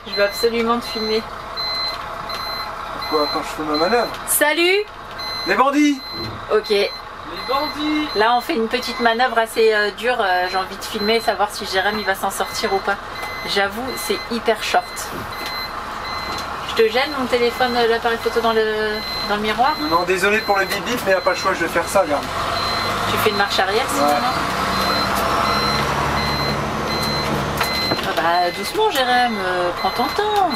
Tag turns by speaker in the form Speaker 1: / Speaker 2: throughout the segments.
Speaker 1: Je veux absolument te filmer.
Speaker 2: Pourquoi quand je fais ma manœuvre?
Speaker 1: Salut!
Speaker 2: Les bandits!
Speaker 1: Ok.
Speaker 2: Les bandits!
Speaker 1: Là on fait une petite manœuvre assez dure. J'ai envie de filmer, savoir si Jérém il va s'en sortir ou pas. J'avoue, c'est hyper short. Je te gêne mon téléphone, l'appareil photo dans le miroir?
Speaker 2: Non, désolé pour le bip bip, mais y a pas le choix, je vais faire ça, regarde.
Speaker 1: Tu fais une marche arrière sinon,
Speaker 2: ouais.
Speaker 1: Non? Ah bah doucement Jérém, prends ton temps.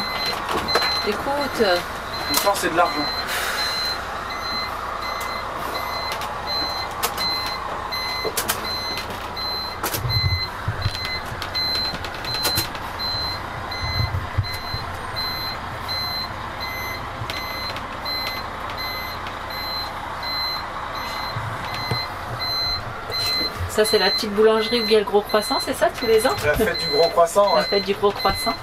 Speaker 1: Écoute.
Speaker 2: Le temps c'est de l'argent.
Speaker 1: Ça c'est la petite boulangerie où il y a le gros croissant, c'est ça tous les ans?
Speaker 2: La fête du gros croissant, ouais.
Speaker 1: La fête du gros croissant.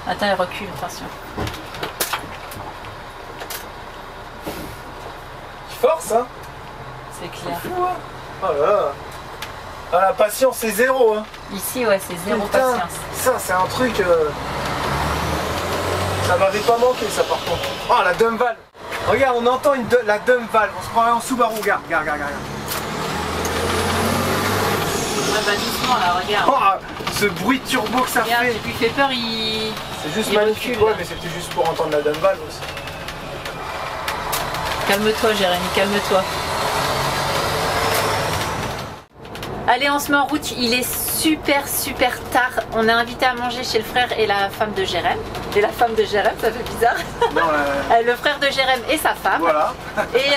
Speaker 1: Attends, il recule, attention.
Speaker 2: Tu forces, hein?
Speaker 1: C'est clair.
Speaker 2: C'est fou, hein? Oh là là. Ah, la patience c'est zéro, hein.
Speaker 1: Ici, ouais, c'est zéro
Speaker 2: Putain,
Speaker 1: patience.
Speaker 2: ça c'est un truc... Ça m'avait pas manqué ça par contre. Oh la dumb valve. Regarde, on entend la dumb valve. On se croirait en Subaru, regarde, regarde, regarde.
Speaker 1: Ouais bah doucement là, regarde.
Speaker 2: Oh, ce bruit de turbo que ça
Speaker 1: Regarde,
Speaker 2: fait.
Speaker 1: tu lui fais peur, il...
Speaker 2: C'est juste
Speaker 1: il
Speaker 2: magnifique,
Speaker 1: recule,
Speaker 2: ouais,
Speaker 1: là.
Speaker 2: mais c'était juste pour entendre la dumb valve aussi.
Speaker 1: Calme-toi Jérémy, calme-toi. Allez, on se met en route, il est super tard. On est invité à manger chez le frère et la femme de Jérém. Et la femme de Jérém, ça fait bizarre.
Speaker 2: Non,
Speaker 1: Le frère de Jérém et sa femme.
Speaker 2: voilà.
Speaker 1: Et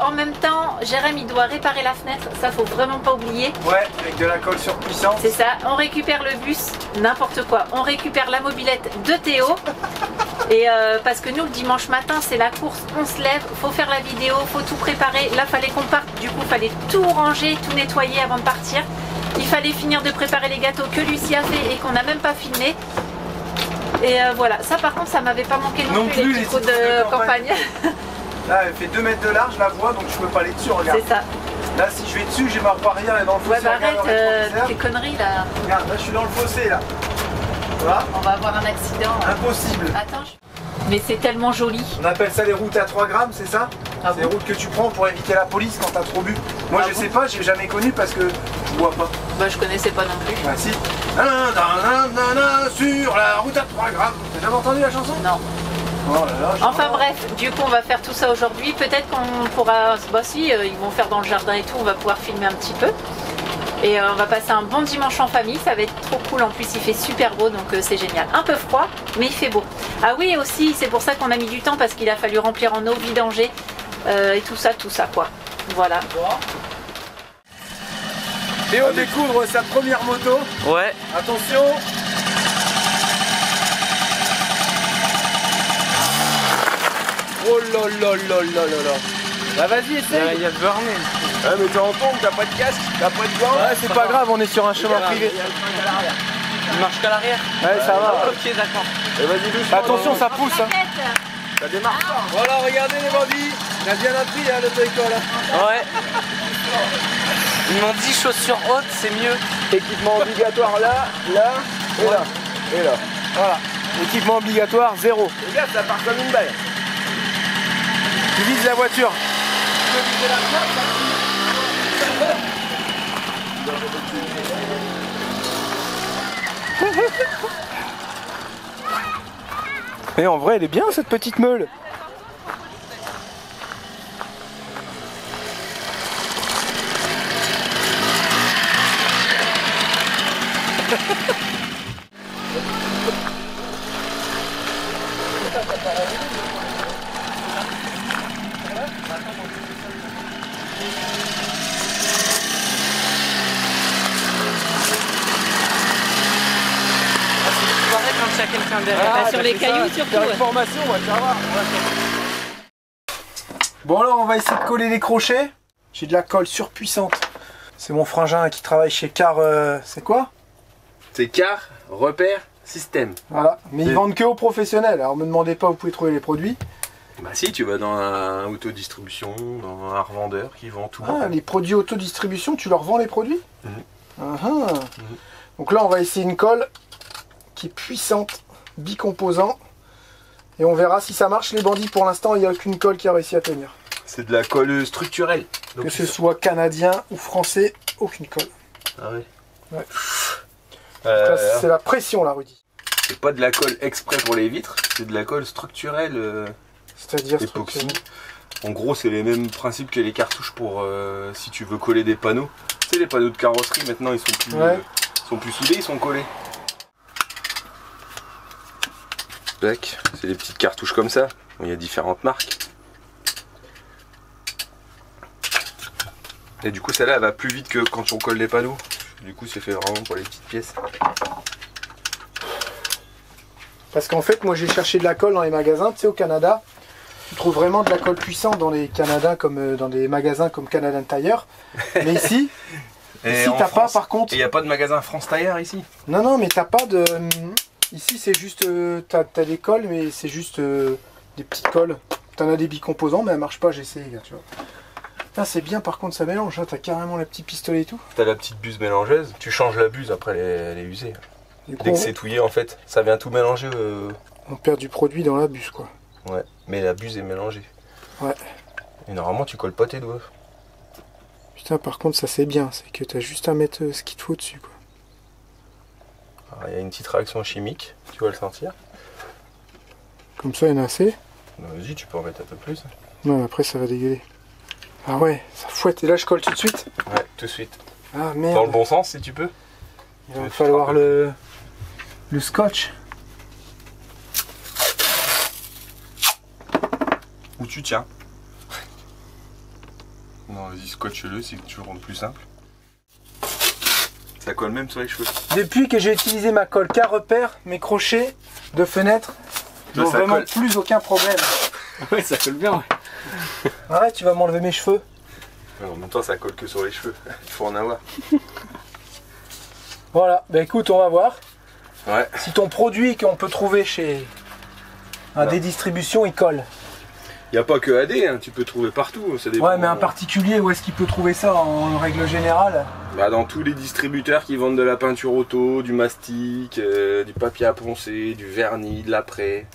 Speaker 1: en même temps, Jérém il doit réparer la fenêtre, ça faut vraiment pas oublier.
Speaker 2: Ouais, avec de la colle surpuissante.
Speaker 1: C'est ça, on récupère le bus, n'importe quoi. On récupère la mobilette de Théo. Et parce que nous le dimanche matin c'est la course, on se lève, faut faire la vidéo, faut tout préparer. Là fallait qu'on parte, du coup fallait tout ranger, tout nettoyer avant de partir. Il fallait finir de préparer les gâteaux que Lucie a fait et qu'on n'a même pas filmé. Et voilà, ça par contre ça m'avait pas manqué non plus, les petits coups de campagne.
Speaker 2: Là elle fait 2 mètres de large la voie donc je peux pas aller dessus, regarde.
Speaker 1: C'est ça.
Speaker 2: Là si je vais dessus j'ai ma roue arrière et dans le fossé.
Speaker 1: Ouais bah
Speaker 2: regarde,
Speaker 1: arrête tes conneries là.
Speaker 2: Regarde, là je suis dans le fossé là. Voilà.
Speaker 1: On va avoir un accident.
Speaker 2: Impossible.
Speaker 1: Attends. Mais c'est tellement joli.
Speaker 2: On appelle ça les routes à 3 grammes, c'est ça?
Speaker 1: Ah
Speaker 2: C'est
Speaker 1: bon?
Speaker 2: les routes que tu prends pour éviter la police quand t'as trop bu. Moi
Speaker 1: Ah
Speaker 2: je
Speaker 1: bon?
Speaker 2: sais pas, j'ai jamais connu parce que je bois pas.
Speaker 1: Bah je connaissais pas non plus.
Speaker 2: Bah si. Sur la route à 3 grammes. T'as jamais entendu la chanson?
Speaker 1: Non.
Speaker 2: Oh là là.
Speaker 1: Enfin bref, du coup on va faire tout ça aujourd'hui. Peut-être qu'on pourra... Bah si, ils vont faire dans le jardin et tout, on va pouvoir filmer un petit peu. Et on va passer un bon dimanche en famille, ça va être trop cool. En plus il fait super beau donc c'est génial. Un peu froid mais il fait beau. Ah oui aussi, c'est pour ça qu'on a mis du temps parce qu'il a fallu remplir en eau, vidanger et tout ça quoi. Voilà.
Speaker 2: Théo découvre sa première moto.
Speaker 3: Ouais.
Speaker 2: Attention. Oh là là là là là là. Bah vas-y essaye.
Speaker 3: Il y a Burnet.
Speaker 2: Ah mais t'es en tombe, t'as pas de casque, t'as pas de gants. Ouais c'est pas grave, on est sur un chemin privé.
Speaker 3: Il marche qu'à l'arrière.
Speaker 2: Ouais ça va.
Speaker 3: Ok d'accord.
Speaker 2: Et vas-y doucement. Attention ça pousse hein. Ça démarre pas. Voilà regardez les bandits. Il a bien appris hein, l'auto-école.
Speaker 3: Ouais. Ils m'ont dit chaussures hautes c'est mieux.
Speaker 2: Équipement obligatoire là, là et là. Et là. Voilà. Équipement obligatoire 0. Regarde ça part comme une balle. Tu vises la voiture. Tu peux viser la place. Et en vrai elle est bien cette petite meule.
Speaker 3: Quand il y a quelqu'un derrière.
Speaker 1: Ah, sur les cailloux surtout. Ouais.
Speaker 2: Formation, ouais, ça va. Bon alors on va essayer de coller les crochets. J'ai de la colle surpuissante. C'est mon frangin qui travaille chez Car. C'est quoi?
Speaker 4: C'est Car Repère Système.
Speaker 2: Voilà. Mais ils vendent que aux professionnels. Alors me demandez pas où vous pouvez trouver les produits. Bah si, tu vas dans un autodistribution, dans un revendeur qui vend tout.
Speaker 4: Ah, les produits autodistribution, tu leur vends les produits? Donc là, on va essayer une colle qui est puissante, bicomposant. Et on verra si ça marche. Les bandits, pour l'instant, il n'y a aucune colle qui a réussi à tenir.
Speaker 2: C'est de la colle structurelle. Donc
Speaker 4: que ce soit canadien ou français, aucune colle.
Speaker 2: Ah ouais.
Speaker 4: Ouais. C'est la pression là, Rudy.
Speaker 2: C'est pas de la colle exprès pour les vitres, c'est de la colle structurelle.
Speaker 4: C'est-à-dire
Speaker 2: époxy. En gros, c'est les mêmes principes que les cartouches pour si tu veux coller des panneaux. Tu sais, les panneaux de carrosserie maintenant ils sont plus soudés, ils sont collés. C'est des petites cartouches comme ça. Il y a différentes marques. Et du coup, celle-là, elle va plus vite que quand on colle les panneaux. Du coup, c'est fait vraiment pour les petites pièces.
Speaker 4: Parce qu'en fait, moi, j'ai cherché de la colle dans les magasins. Tu sais, au Canada, tu trouves vraiment de la colle puissante dans les Canadiens, comme dans des magasins comme Canadian Tire. Mais ici, t'as pas, par contre.
Speaker 2: Et il n'y a pas de magasin France Tire ici?
Speaker 4: Non, non, mais t'as pas de. Ici, c'est juste. T'as des colles, mais c'est juste des petites colles. T'en as des bicomposants, mais elles marchent pas. J'ai essayé, gars, tu vois. Là, c'est bien, par contre, ça mélange. Hein. T'as carrément le petit pistolet et tout.
Speaker 2: T'as la petite buse mélangeuse. Tu changes la buse après les user. Dès que c'est touillé, en fait, ça vient tout mélanger.
Speaker 4: On perd du produit dans la buse, quoi.
Speaker 2: Ouais, mais la buse est mélangée.
Speaker 4: Ouais.
Speaker 2: Et normalement, tu colles pas tes doigts.
Speaker 4: Putain, par contre, ça c'est bien. C'est que t'as juste à mettre ce qu'il te faut dessus, quoi.
Speaker 2: Il y a une petite réaction chimique, tu vas le sentir.
Speaker 4: Comme ça, il y en a assez.
Speaker 2: Vas-y, tu peux en mettre un peu plus.
Speaker 4: Non, après, ça va dégueuler. Ah ouais, ça fouette. Et là, je colle tout de suite?
Speaker 2: Ouais, tout de suite.
Speaker 4: Ah merde.
Speaker 2: Dans le bon sens, si tu peux.
Speaker 4: Il va falloir le scotch.
Speaker 2: Où tu tiens. Non, vas-y, scotche-le, c'est que tu le rends plus simple. Ça colle même sur les cheveux.
Speaker 4: Depuis que j'ai utilisé ma colle K-Repère, mes crochets de fenêtre n'ont vraiment plus aucun problème.
Speaker 3: Ouais, ça colle bien. Ouais.
Speaker 4: Arrête, tu vas m'enlever mes cheveux.
Speaker 2: Ouais, en même temps, ça colle que sur les cheveux. Il faut en avoir.
Speaker 4: Voilà, bah écoute, on va voir.
Speaker 2: Ouais.
Speaker 4: Si ton produit qu'on peut trouver chez des distributions, il colle.
Speaker 2: Il n'y a pas que AD, hein, tu peux trouver partout. Ça dépend.
Speaker 4: Ouais, mais un particulier, où est-ce qu'il peut trouver ça en règle générale?
Speaker 2: Bah, dans tous les distributeurs qui vendent de la peinture auto, du mastic, du papier à poncer, du vernis, de l'après.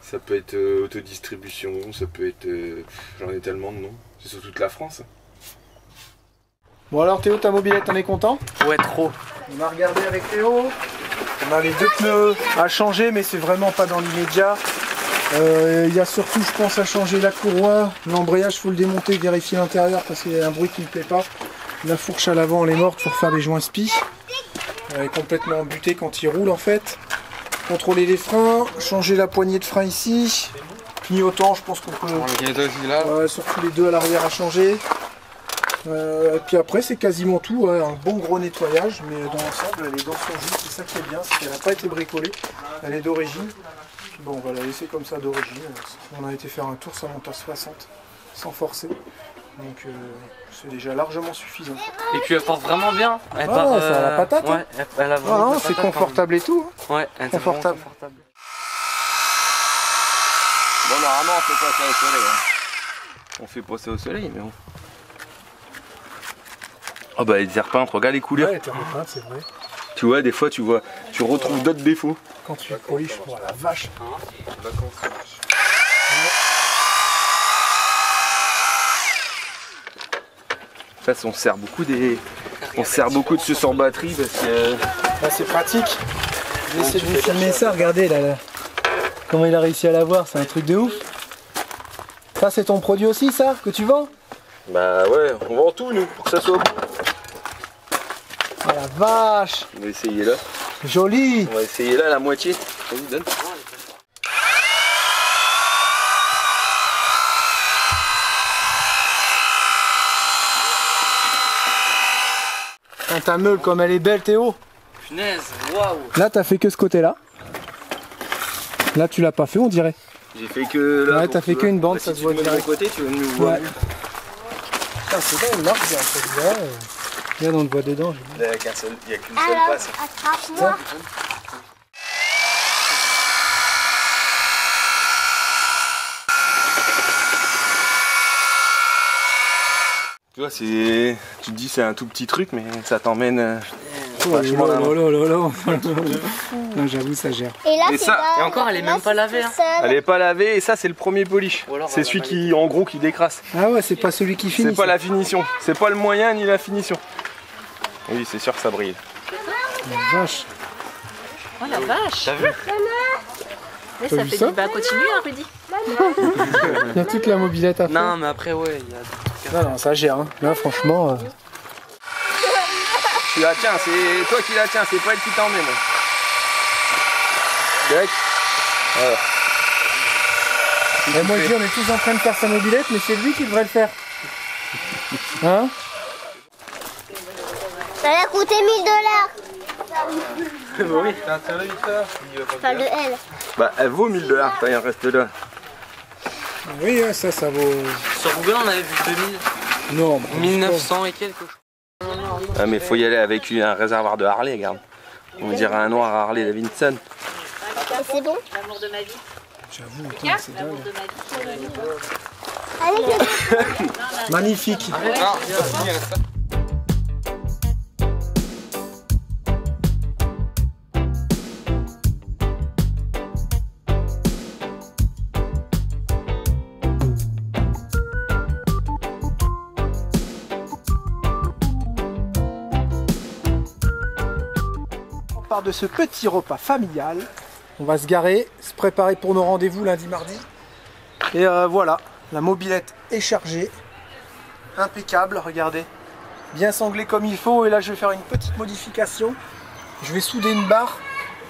Speaker 2: Ça peut être autodistribution, ça peut être... j'en ai tellement de noms. C'est sur toute la France.
Speaker 4: Bon alors Théo, ta mobilette, t'en es content?
Speaker 3: Ouais, trop.
Speaker 4: On a regardé avec Théo. On a les deux pneus à changer, mais c'est vraiment pas dans l'immédiat. Il y a surtout, je pense, à changer la courroie. L'embrayage, faut le démonter, vérifier l'intérieur parce qu'il y a un bruit qui ne me plaît pas. La fourche à l'avant, elle est morte, faut refaire les joints spi. Elle est complètement butée quand il roule en fait. Contrôler les freins, changer la poignée de frein ici. Clignotant, je pense qu'on peut. Surtout les deux à l'arrière à changer. Et puis après, c'est quasiment tout. Un bon gros nettoyage, mais dans l'ensemble, elle est dans son jus. C'est ça qui est bien, c'est qu'elle n'a pas été bricolée. Elle est d'origine. Bon, on va la laisser comme ça d'origine. On a été faire un tour, ça monte à 60 sans forcer. Donc c'est déjà largement suffisant.
Speaker 3: Et puis elle porte vraiment bien. Elle
Speaker 4: ça a la patate.
Speaker 3: Ouais, elle a vraiment
Speaker 4: c'est confortable et tout.
Speaker 3: Ouais, elle est
Speaker 4: confortable.
Speaker 2: Bon, normalement, on fait pas ça au soleil. Hein. On fait pas ça au soleil, mais bon. Oh bah les terres peintes, regarde les couleurs.
Speaker 4: Ouais, les terres peintes, c'est vrai.
Speaker 2: Tu vois, des fois, tu retrouves d'autres défauts.
Speaker 4: Quand tu polish, oh la vache.
Speaker 2: Ça, on sert beaucoup de ce sans batterie parce que
Speaker 4: c'est pratique. J'essaie de vous filmer ça, regardez là. Comment il a réussi à l'avoir, c'est un truc de ouf. Ça c'est ton produit aussi ça, que tu vends?
Speaker 2: Bah ouais, on vend tout nous, pour que ça soit bon.
Speaker 4: Oh la vache.
Speaker 2: On va essayer là.
Speaker 4: Joli.
Speaker 2: On va essayer là la moitié. Vas-y, donne.
Speaker 4: Ta meule comme elle est belle Théo.
Speaker 3: Punaise, waouh.
Speaker 4: Là t'as fait que ce côté là. Là tu l'as pas fait on dirait.
Speaker 2: J'ai fait que là.
Speaker 4: Ouais t'as fait qu'une bande, ça se voit direct.
Speaker 2: Côté, tu vas mieux voir.
Speaker 4: Putain c'est bien une marque, là. Regarde on le voit dedans.
Speaker 2: Il n'y a qu'une seule passe.
Speaker 5: Attrape-moi.
Speaker 2: Tu vois, tu te dis c'est un tout petit truc, mais ça t'emmène
Speaker 4: Oh là
Speaker 2: vachement
Speaker 4: là
Speaker 2: loin.
Speaker 4: là là là. Non, j'avoue, ça gère.
Speaker 5: Et là,
Speaker 2: Et
Speaker 5: c'est
Speaker 2: ça-
Speaker 5: pas-
Speaker 3: et encore, elle est
Speaker 5: là,
Speaker 3: même pas
Speaker 5: c'est
Speaker 3: lavée,
Speaker 5: tout
Speaker 3: hein.
Speaker 5: seul.
Speaker 2: Elle est pas lavée, et ça c'est le premier polish.
Speaker 3: Ou alors,
Speaker 2: C'est
Speaker 3: elle
Speaker 2: celui
Speaker 3: va
Speaker 2: qui, en gros, qui décrasse.
Speaker 4: Ah ouais, c'est pas celui qui finit.
Speaker 2: C'est pas
Speaker 4: ça.
Speaker 2: la finition. C'est pas le moyen ni la finition. Oui, c'est sûr que ça brille.
Speaker 4: Vache.
Speaker 1: Oh la vache.
Speaker 3: T'as vu?
Speaker 1: Mais
Speaker 4: T'as
Speaker 1: ça
Speaker 4: vu
Speaker 1: fait
Speaker 4: ça
Speaker 1: du... Bah continue hein Rudy.
Speaker 4: Il y a toute la mobilette à faire.
Speaker 3: Non, mais après, ouais, il y a...
Speaker 4: Non, ça gère. Hein. Là, franchement.
Speaker 2: Tu la tiens, c'est toi qui la tiens, c'est pas elle qui t'emmène. Tac. Voilà.
Speaker 4: Et moi, je dis, on est tous en train de faire sa mobilette, mais c'est lui qui devrait le faire. Hein?
Speaker 5: Ça va coûter 1000 $.
Speaker 3: oui.
Speaker 5: Enfin, le L.
Speaker 2: Bah, elle vaut 1000 $, quand il en reste là.
Speaker 4: Oui, ça vaut.
Speaker 3: Sur Google, on avait vu 2000,
Speaker 4: Non, bah,
Speaker 3: 1900 et quelques.
Speaker 2: Ah, mais faut y aller avec un réservoir de Harley, regarde. On dirait un noir Harley Davidson.
Speaker 5: Et c'est bon.
Speaker 1: L'amour de ma vie.
Speaker 4: J'avoue, putain, c'est
Speaker 1: L'amour
Speaker 4: dingue.
Speaker 1: de ma vie.
Speaker 5: Avec le...
Speaker 4: Magnifique. On part de ce petit repas familial. On va se garer, se préparer pour nos rendez-vous lundi, mardi. Et voilà, la mobilette est chargée. Impeccable, regardez. Bien sanglé comme il faut. Et là, je vais faire une petite modification. Je vais souder une barre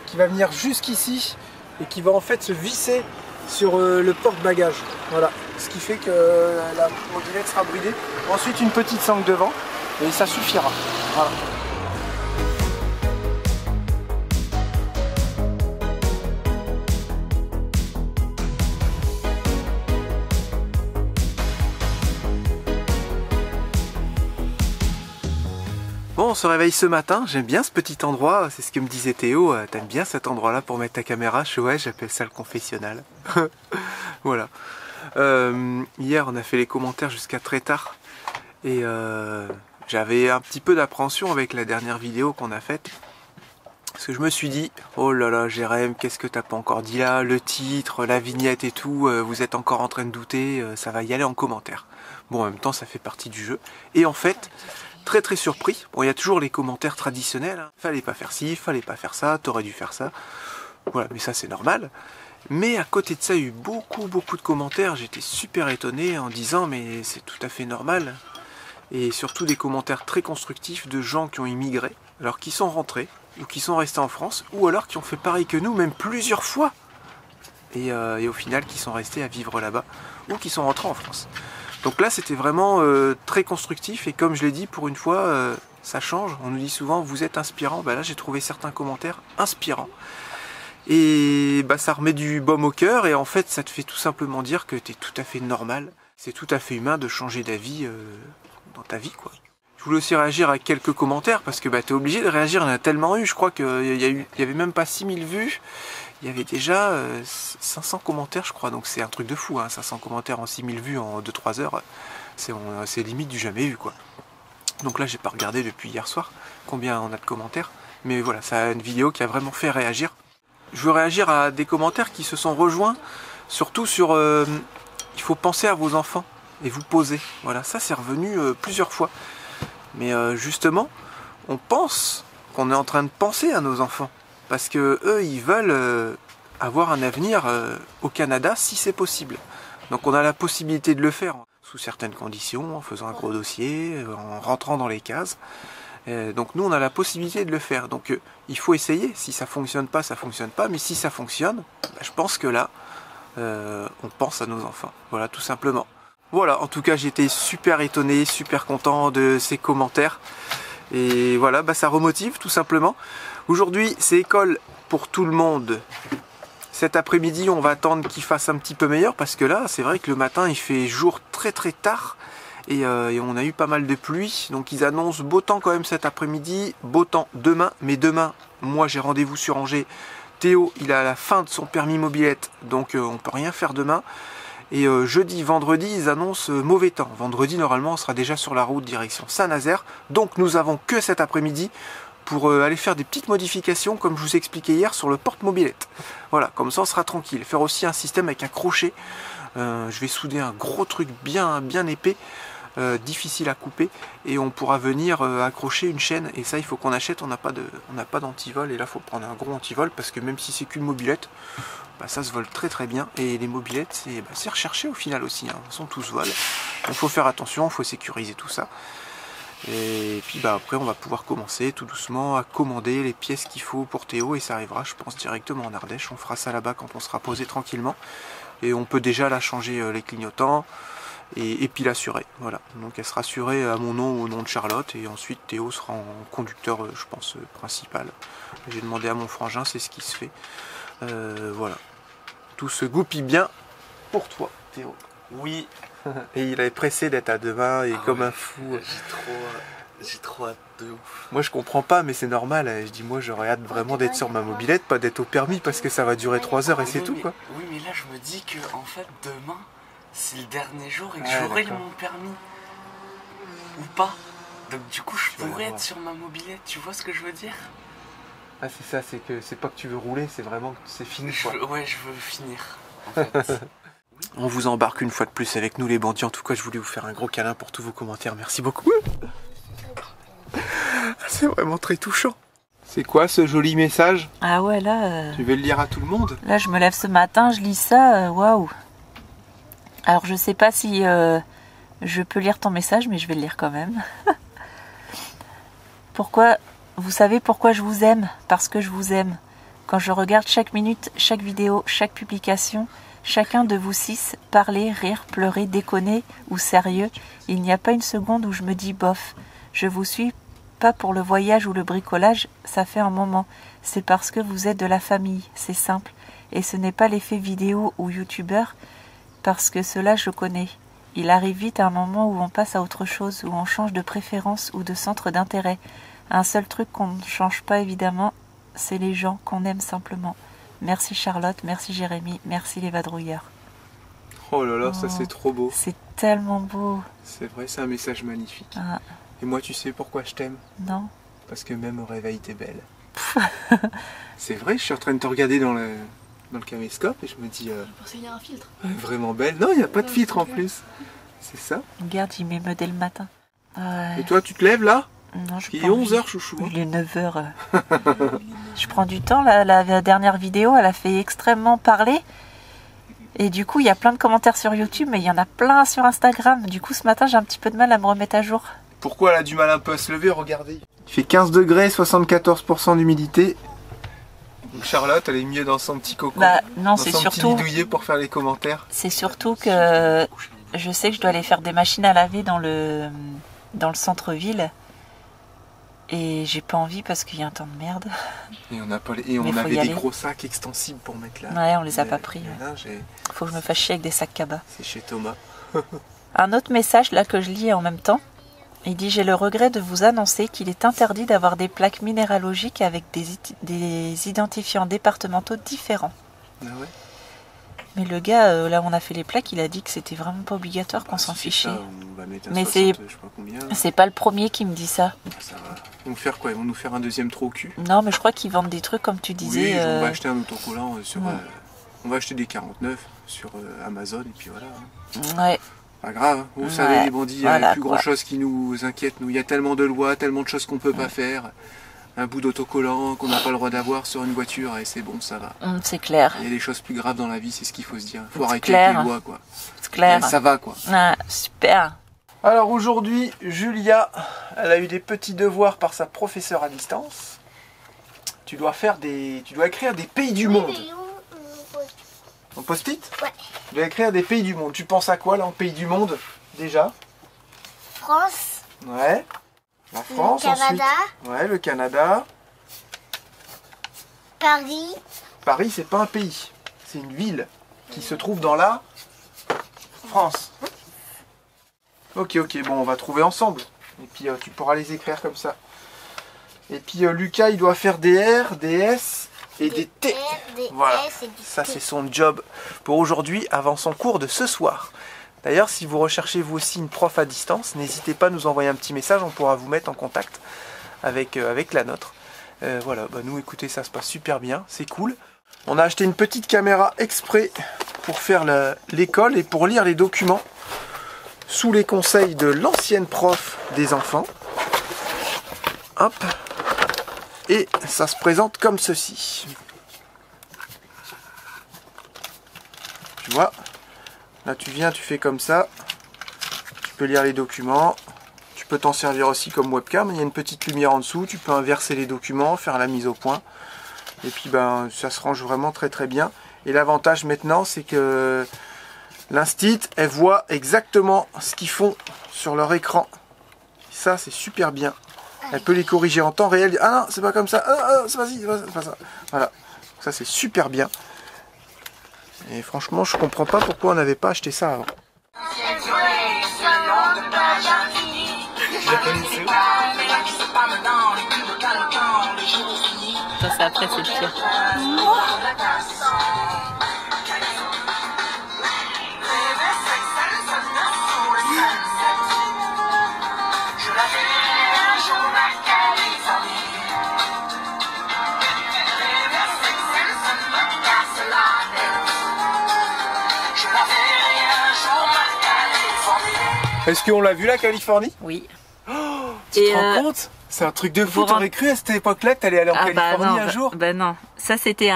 Speaker 4: qui va venir jusqu'ici et qui va en fait se visser sur le porte-bagages. Voilà, ce qui fait que la mobilette sera bridée. Ensuite, une petite sangle devant et ça suffira. Voilà. Bon, on se réveille ce matin, j'aime bien ce petit endroit, c'est ce que me disait Théo, t'aimes bien cet endroit-là pour mettre ta caméra? Ouais, j'appelle ça le confessionnal. Voilà. Hier, on a fait les commentaires jusqu'à très tard, et j'avais un petit peu d'appréhension avec la dernière vidéo qu'on a faite, parce que je me suis dit, oh là là, Jérém, qu'est-ce que t'as pas encore dit là? Le titre, la vignette et tout, vous êtes encore en train de douter, ça va y aller en commentaire. Bon, en même temps, ça fait partie du jeu. Et en fait, très surpris. Bon, il y a toujours les commentaires traditionnels. Hein. Fallait pas faire ci, fallait pas faire ça, t'aurais dû faire ça. Voilà, mais ça c'est normal. Mais à côté de ça, il y a eu beaucoup de commentaires. J'étais super étonné en disant mais c'est tout à fait normal. Et surtout des commentaires très constructifs de gens qui ont immigré, alors qui sont rentrés, ou qui sont restés en France, ou alors qui ont fait pareil que nous, même plusieurs fois. Et au final, qui sont restés à vivre là-bas, ou qui sont rentrés en France. Donc là, c'était vraiment très constructif et comme je l'ai dit, pour une fois, ça change. On nous dit souvent, vous êtes inspirant. Bah là, j'ai trouvé certains commentaires inspirants. Et bah, ça remet du baume au cœur et en fait, ça te fait tout simplement dire que tu es tout à fait normal. C'est tout à fait humain de changer d'avis dans ta vie, quoi. Je voulais aussi réagir à quelques commentaires parce que bah, tu es obligé de réagir. Il y en a tellement eu. Je crois qu'il y avait même pas 6000 vues. Il y avait déjà 500 commentaires, je crois, donc c'est un truc de fou, hein, 500 commentaires en 6000 vues en 2-3 heures, c'est limite du jamais vu, quoi. Donc là, j'ai pas regardé depuis hier soir combien on a de commentaires, mais voilà, c'est une vidéo qui a vraiment fait réagir. Je veux réagir à des commentaires qui se sont rejoints, surtout sur il faut penser à vos enfants et vous poser. Voilà, ça c'est revenu plusieurs fois. Mais justement, on pense qu'on est en train de penser à nos enfants. Parce que eux, ils veulent avoir un avenir au Canada si c'est possible. Donc on a la possibilité de le faire sous certaines conditions, en faisant un gros dossier, en rentrant dans les cases. Donc nous, on a la possibilité de le faire. Donc il faut essayer. Si ça fonctionne pas, ça fonctionne pas. Mais si ça fonctionne, bah, je pense que là, on pense à nos enfants. Voilà, tout simplement. Voilà, en tout cas, j'étais super étonné, super content de ces commentaires. Et voilà, bah, ça remotive tout simplement. Aujourd'hui, c'est école pour tout le monde. Cet après-midi, on va attendre qu'il fasse un petit peu meilleur parce que là, c'est vrai que le matin, il fait jour très tard et on a eu pas mal de pluie. Donc, ils annoncent beau temps quand même cet après-midi, beau temps demain. Mais demain, moi, j'ai rendez-vous sur Angers. Théo, il a la fin de son permis mobilette, donc on peut rien faire demain.
Speaker 2: Et jeudi, vendredi, ils annoncent mauvais temps. Vendredi, normalement, on sera déjà sur la route direction Saint-Nazaire. Donc nous avons que cet après-midi pour aller faire des petites modifications, comme je vous ai expliqué hier, sur le porte-mobilette. Voilà, comme ça on sera tranquille. Faire aussi un système avec un crochet. Je vais souder un gros truc bien épais, difficile à couper, et on pourra venir accrocher une chaîne. Et ça, il faut qu'on achète. On n'a pas d'antivol, et là il faut prendre un gros antivol, parce que même si c'est qu'une mobilette, bah, ça se vole très bien. Et les mobilettes, c'est recherché au final aussi, hein. De toute façon, tout se vole. Donc il faut faire attention, il faut sécuriser tout ça. Et puis bah, après on va pouvoir commencer tout doucement à commander les pièces qu'il faut pour Théo, et ça arrivera je pense directement en Ardèche. On fera ça là-bas quand on sera posé tranquillement, et on peut déjà là changer les clignotants et puis l'assurer. Voilà, donc elle sera assurée à mon nom ou au nom de Charlotte, et ensuite Théo sera en conducteur je pense principal. J'ai demandé à mon frangin, c'est ce qui se fait. Voilà, tout se goupille bien pour toi Théo.
Speaker 3: Oui.
Speaker 2: Et il est pressé d'être à demain et comme un fou.
Speaker 3: J'ai trop hâte de ouf.
Speaker 2: Moi je comprends pas, mais c'est normal. Je dis moi j'aurais hâte vraiment d'être sur ma mobilette, pas d'être au permis, parce que ça va durer 3 heures et c'est tout quoi.
Speaker 3: Oui, mais là je me dis que en fait demain c'est le dernier jour et que
Speaker 2: Ah,
Speaker 3: j'aurai
Speaker 2: d'accord.
Speaker 3: mon permis. Ou pas. Donc du coup je pourrais être sur ma mobilette, tu vois ce que je veux dire?
Speaker 2: Ah c'est ça, c'est que c'est pas que tu veux rouler, c'est vraiment que c'est fini quoi.
Speaker 3: Ouais, je veux finir. En fait.
Speaker 2: On vous embarque une fois de plus avec nous les bandits. En tout cas je voulais vous faire un gros câlin pour tous vos commentaires, merci beaucoup. C'est vraiment très touchant. C'est quoi ce joli message?
Speaker 6: Ah ouais, là,
Speaker 2: Tu veux le lire à tout le monde?
Speaker 6: là je me lève ce matin, je lis ça, waouh. Alors je sais pas si je peux lire ton message, mais je vais le lire quand même. Pourquoi, vous savez pourquoi je vous aime? Parce que je vous aime. Quand je regarde chaque minute, chaque vidéo, chaque publication, chacun de vous 6 parler, rire, pleurer, déconner ou sérieux, il n'y a pas une seconde où je me dis bof. Je vous suis pas pour le voyage ou le bricolage, ça fait un moment. C'est parce que vous êtes de la famille, c'est simple. Et ce n'est pas l'effet vidéo ou youtubeur, parce que cela je connais. Il arrive vite à un moment où on passe à autre chose, où on change de préférence ou de centre d'intérêt. Un seul truc qu'on ne change pas évidemment, c'est les gens qu'on aime simplement. Merci Charlotte, merci Jérémy, merci les vadrouilleurs.
Speaker 2: Oh là là, ça
Speaker 6: Oh.
Speaker 2: c'est trop beau.
Speaker 6: C'est tellement beau.
Speaker 2: C'est vrai, c'est un message magnifique.
Speaker 6: Ah,
Speaker 2: Et moi tu sais pourquoi je t'aime?
Speaker 6: non?
Speaker 2: Parce que même au réveil t'es belle. C'est vrai, je suis en train de te regarder dans le caméscope et je me dis
Speaker 5: Il y a un filtre.
Speaker 2: vraiment belle. Non, il n'y a pas de filtre en plus. C'est ça.
Speaker 6: Regarde, il m'émeut dès le matin. Ouais.
Speaker 2: Et toi tu te lèves là?
Speaker 6: Non, je
Speaker 2: Il est 11h chouchou.
Speaker 6: Il est 9h. Je prends du temps. La dernière vidéo, elle a fait extrêmement parler. Et du coup, il y a plein de commentaires sur YouTube, mais il y en a plein sur Instagram. Du coup, ce matin, j'ai un petit peu de mal à me remettre à jour.
Speaker 2: Pourquoi elle a du mal un peu à se lever? Regardez. Il fait 15 degrés, 74% d'humidité. Donc Charlotte, elle est mieux dans son petit coco.
Speaker 6: Bah, non,
Speaker 2: dans
Speaker 6: c'est
Speaker 2: son
Speaker 6: surtout,
Speaker 2: petit lit douillet pour faire les commentaires.
Speaker 6: c'est surtout que je sais que je dois aller faire des machines à laver dans le centre-ville. Et j'ai pas envie parce qu'il y a un temps de merde.
Speaker 2: Et on, a pas les-
Speaker 6: Mais
Speaker 2: et on
Speaker 6: faut y
Speaker 2: avait des
Speaker 6: aller.
Speaker 2: gros sacs extensibles pour mettre là.
Speaker 6: Ouais, on les a
Speaker 2: Mais
Speaker 6: pas pris.
Speaker 2: le
Speaker 6: Ouais.
Speaker 2: linge,
Speaker 6: Faut que je me fasse chier avec des sacs cabas.
Speaker 2: c'est chez Thomas.
Speaker 6: Un autre message là que je lis en même temps. Il dit: j'ai le regret de vous annoncer qu'il est interdit d'avoir des plaques minéralogiques avec des identifiants départementaux différents.
Speaker 2: Ah ouais.
Speaker 6: Mais le gars, là où on a fait les plaques, il a dit que c'était vraiment pas obligatoire, qu'on s'en
Speaker 2: C'est
Speaker 6: fichait.
Speaker 2: ça, on va mettre un
Speaker 6: Mais
Speaker 2: 60,
Speaker 6: c'est-
Speaker 2: je sais pas combien.
Speaker 6: C'est pas le premier qui me dit ça.
Speaker 2: Ça va. Ils vont faire quoi? Ils vont nous faire un deuxième trou au cul?
Speaker 6: Non, mais je crois qu'ils vendent des trucs comme tu disais.
Speaker 2: Oui, on va acheter un autocollant sur...
Speaker 6: ouais.
Speaker 2: on va acheter des 49 sur Amazon et puis voilà.
Speaker 6: Ouais,
Speaker 2: Pas grave, hein. Vous
Speaker 6: Ouais,
Speaker 2: savez les bandits, il y a
Speaker 6: voilà,
Speaker 2: plus
Speaker 6: quoi.
Speaker 2: grand chose qui nous inquiète. Nous, il y a tellement de lois, tellement de choses qu'on peut pas faire. Un bout d'autocollant qu'on n'a pas le droit d'avoir sur une voiture et c'est bon, ça va.
Speaker 6: c'est clair.
Speaker 2: Il y a des choses plus graves dans la vie, c'est ce qu'il faut se dire. Faut
Speaker 6: C'est
Speaker 2: arrêter
Speaker 6: clair.
Speaker 2: avec les lois quoi.
Speaker 6: C'est clair.
Speaker 2: Et ça va quoi.
Speaker 6: Ah, super.
Speaker 2: Alors aujourd'hui, Julia, elle a eu des petits devoirs par sa professeure à distance. Tu dois écrire des pays du monde. En post-it?
Speaker 5: Ouais.
Speaker 2: Tu dois écrire des pays du monde. Tu penses à quoi là en pays du monde déjà?
Speaker 5: France,
Speaker 2: Ouais. La France
Speaker 5: le Canada,
Speaker 2: ensuite. Ouais, le Canada.
Speaker 5: Paris,
Speaker 2: Paris, c'est pas un pays. C'est une ville qui se trouve dans la France. Ok, bon, on va trouver ensemble. Et puis tu pourras les écrire comme ça. Et puis Lucas, il doit faire des R, des S et des T.
Speaker 5: Des
Speaker 2: Voilà,
Speaker 5: S et des
Speaker 2: ça
Speaker 5: T.
Speaker 2: c'est son job pour aujourd'hui avant son cours de ce soir. D'ailleurs, si vous recherchez vous aussi une prof à distance, n'hésitez pas à nous envoyer un petit message, on pourra vous mettre en contact avec la nôtre. Voilà, bah nous écoutez, ça se passe super bien, c'est cool. On a acheté une petite caméra exprès pour faire l'école et pour lire les documents sous les conseils de l'ancienne prof des enfants. Hop. Et ça se présente comme ceci. Tu vois, là tu viens, tu fais comme ça. Tu peux lire les documents. Tu peux t'en servir aussi comme webcam. Il y a une petite lumière en dessous. Tu peux inverser les documents, faire la mise au point. Et puis ben ça se range vraiment très très bien. Et l'avantage maintenant, c'est que l'instit, elle voit exactement ce qu'ils font sur leur écran. Ça, c'est super bien. Elle peut les corriger en temps réel. Ah non, c'est pas comme ça. Ah, c'est pas ça. Voilà. Ça, c'est super bien. Et franchement, je comprends pas pourquoi on n'avait pas acheté ça avant.
Speaker 6: Ça, c'est après, c'est le pire.
Speaker 2: Est-ce qu'on l'a vu la Californie?
Speaker 6: Oui.
Speaker 2: Tu te rends compte? C'est un truc de fou. T'aurais cru à cette époque-là que t'allais aller en Californie un jour?
Speaker 6: Bah non. Ça, c'était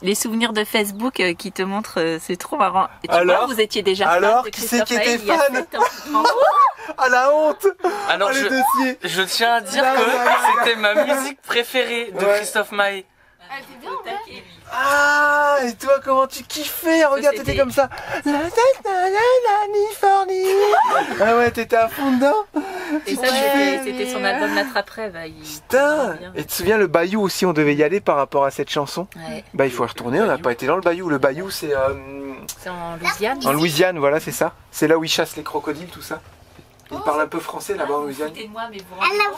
Speaker 6: les souvenirs de Facebook qui te montrent. C'est trop marrant. Et tu
Speaker 2: Alors
Speaker 6: vois, vous étiez déjà
Speaker 2: alors,
Speaker 6: fan de
Speaker 2: qui c'est qui était
Speaker 6: Christophe Maé il y a
Speaker 2: fan
Speaker 6: 7 ans. Tu te rends compte?
Speaker 2: Ah la honte!
Speaker 3: Alors
Speaker 2: Oh, les dossiers.
Speaker 3: je tiens à dire
Speaker 2: Là,
Speaker 3: que
Speaker 2: là, là.
Speaker 3: c'était ma musique préférée de
Speaker 2: Ouais.
Speaker 3: Christophe Maé.
Speaker 5: Elle était bien, en fait.
Speaker 2: Ah, et toi, comment tu kiffais? Regarde, t'étais
Speaker 6: c'était-
Speaker 2: comme ça. La Californie. Ah ouais, t'étais à fond dedans.
Speaker 6: Et ça,
Speaker 2: Ouais.
Speaker 6: c'était son album L'Attrape-Rêve.
Speaker 2: Putain. Et tu te souviens, le Bayou aussi, on devait y aller par rapport à cette chanson.
Speaker 6: Ouais.
Speaker 2: Bah, il faut y retourner, on n'a pas été dans le Bayou. Le Bayou, c'est
Speaker 6: C'est en Louisiane.
Speaker 2: en Louisiane, voilà, c'est ça. C'est là où ils chassent les crocodiles, tout ça. Ils parlent un peu français là-bas en Louisiane.
Speaker 6: Foutez de moi, mais vous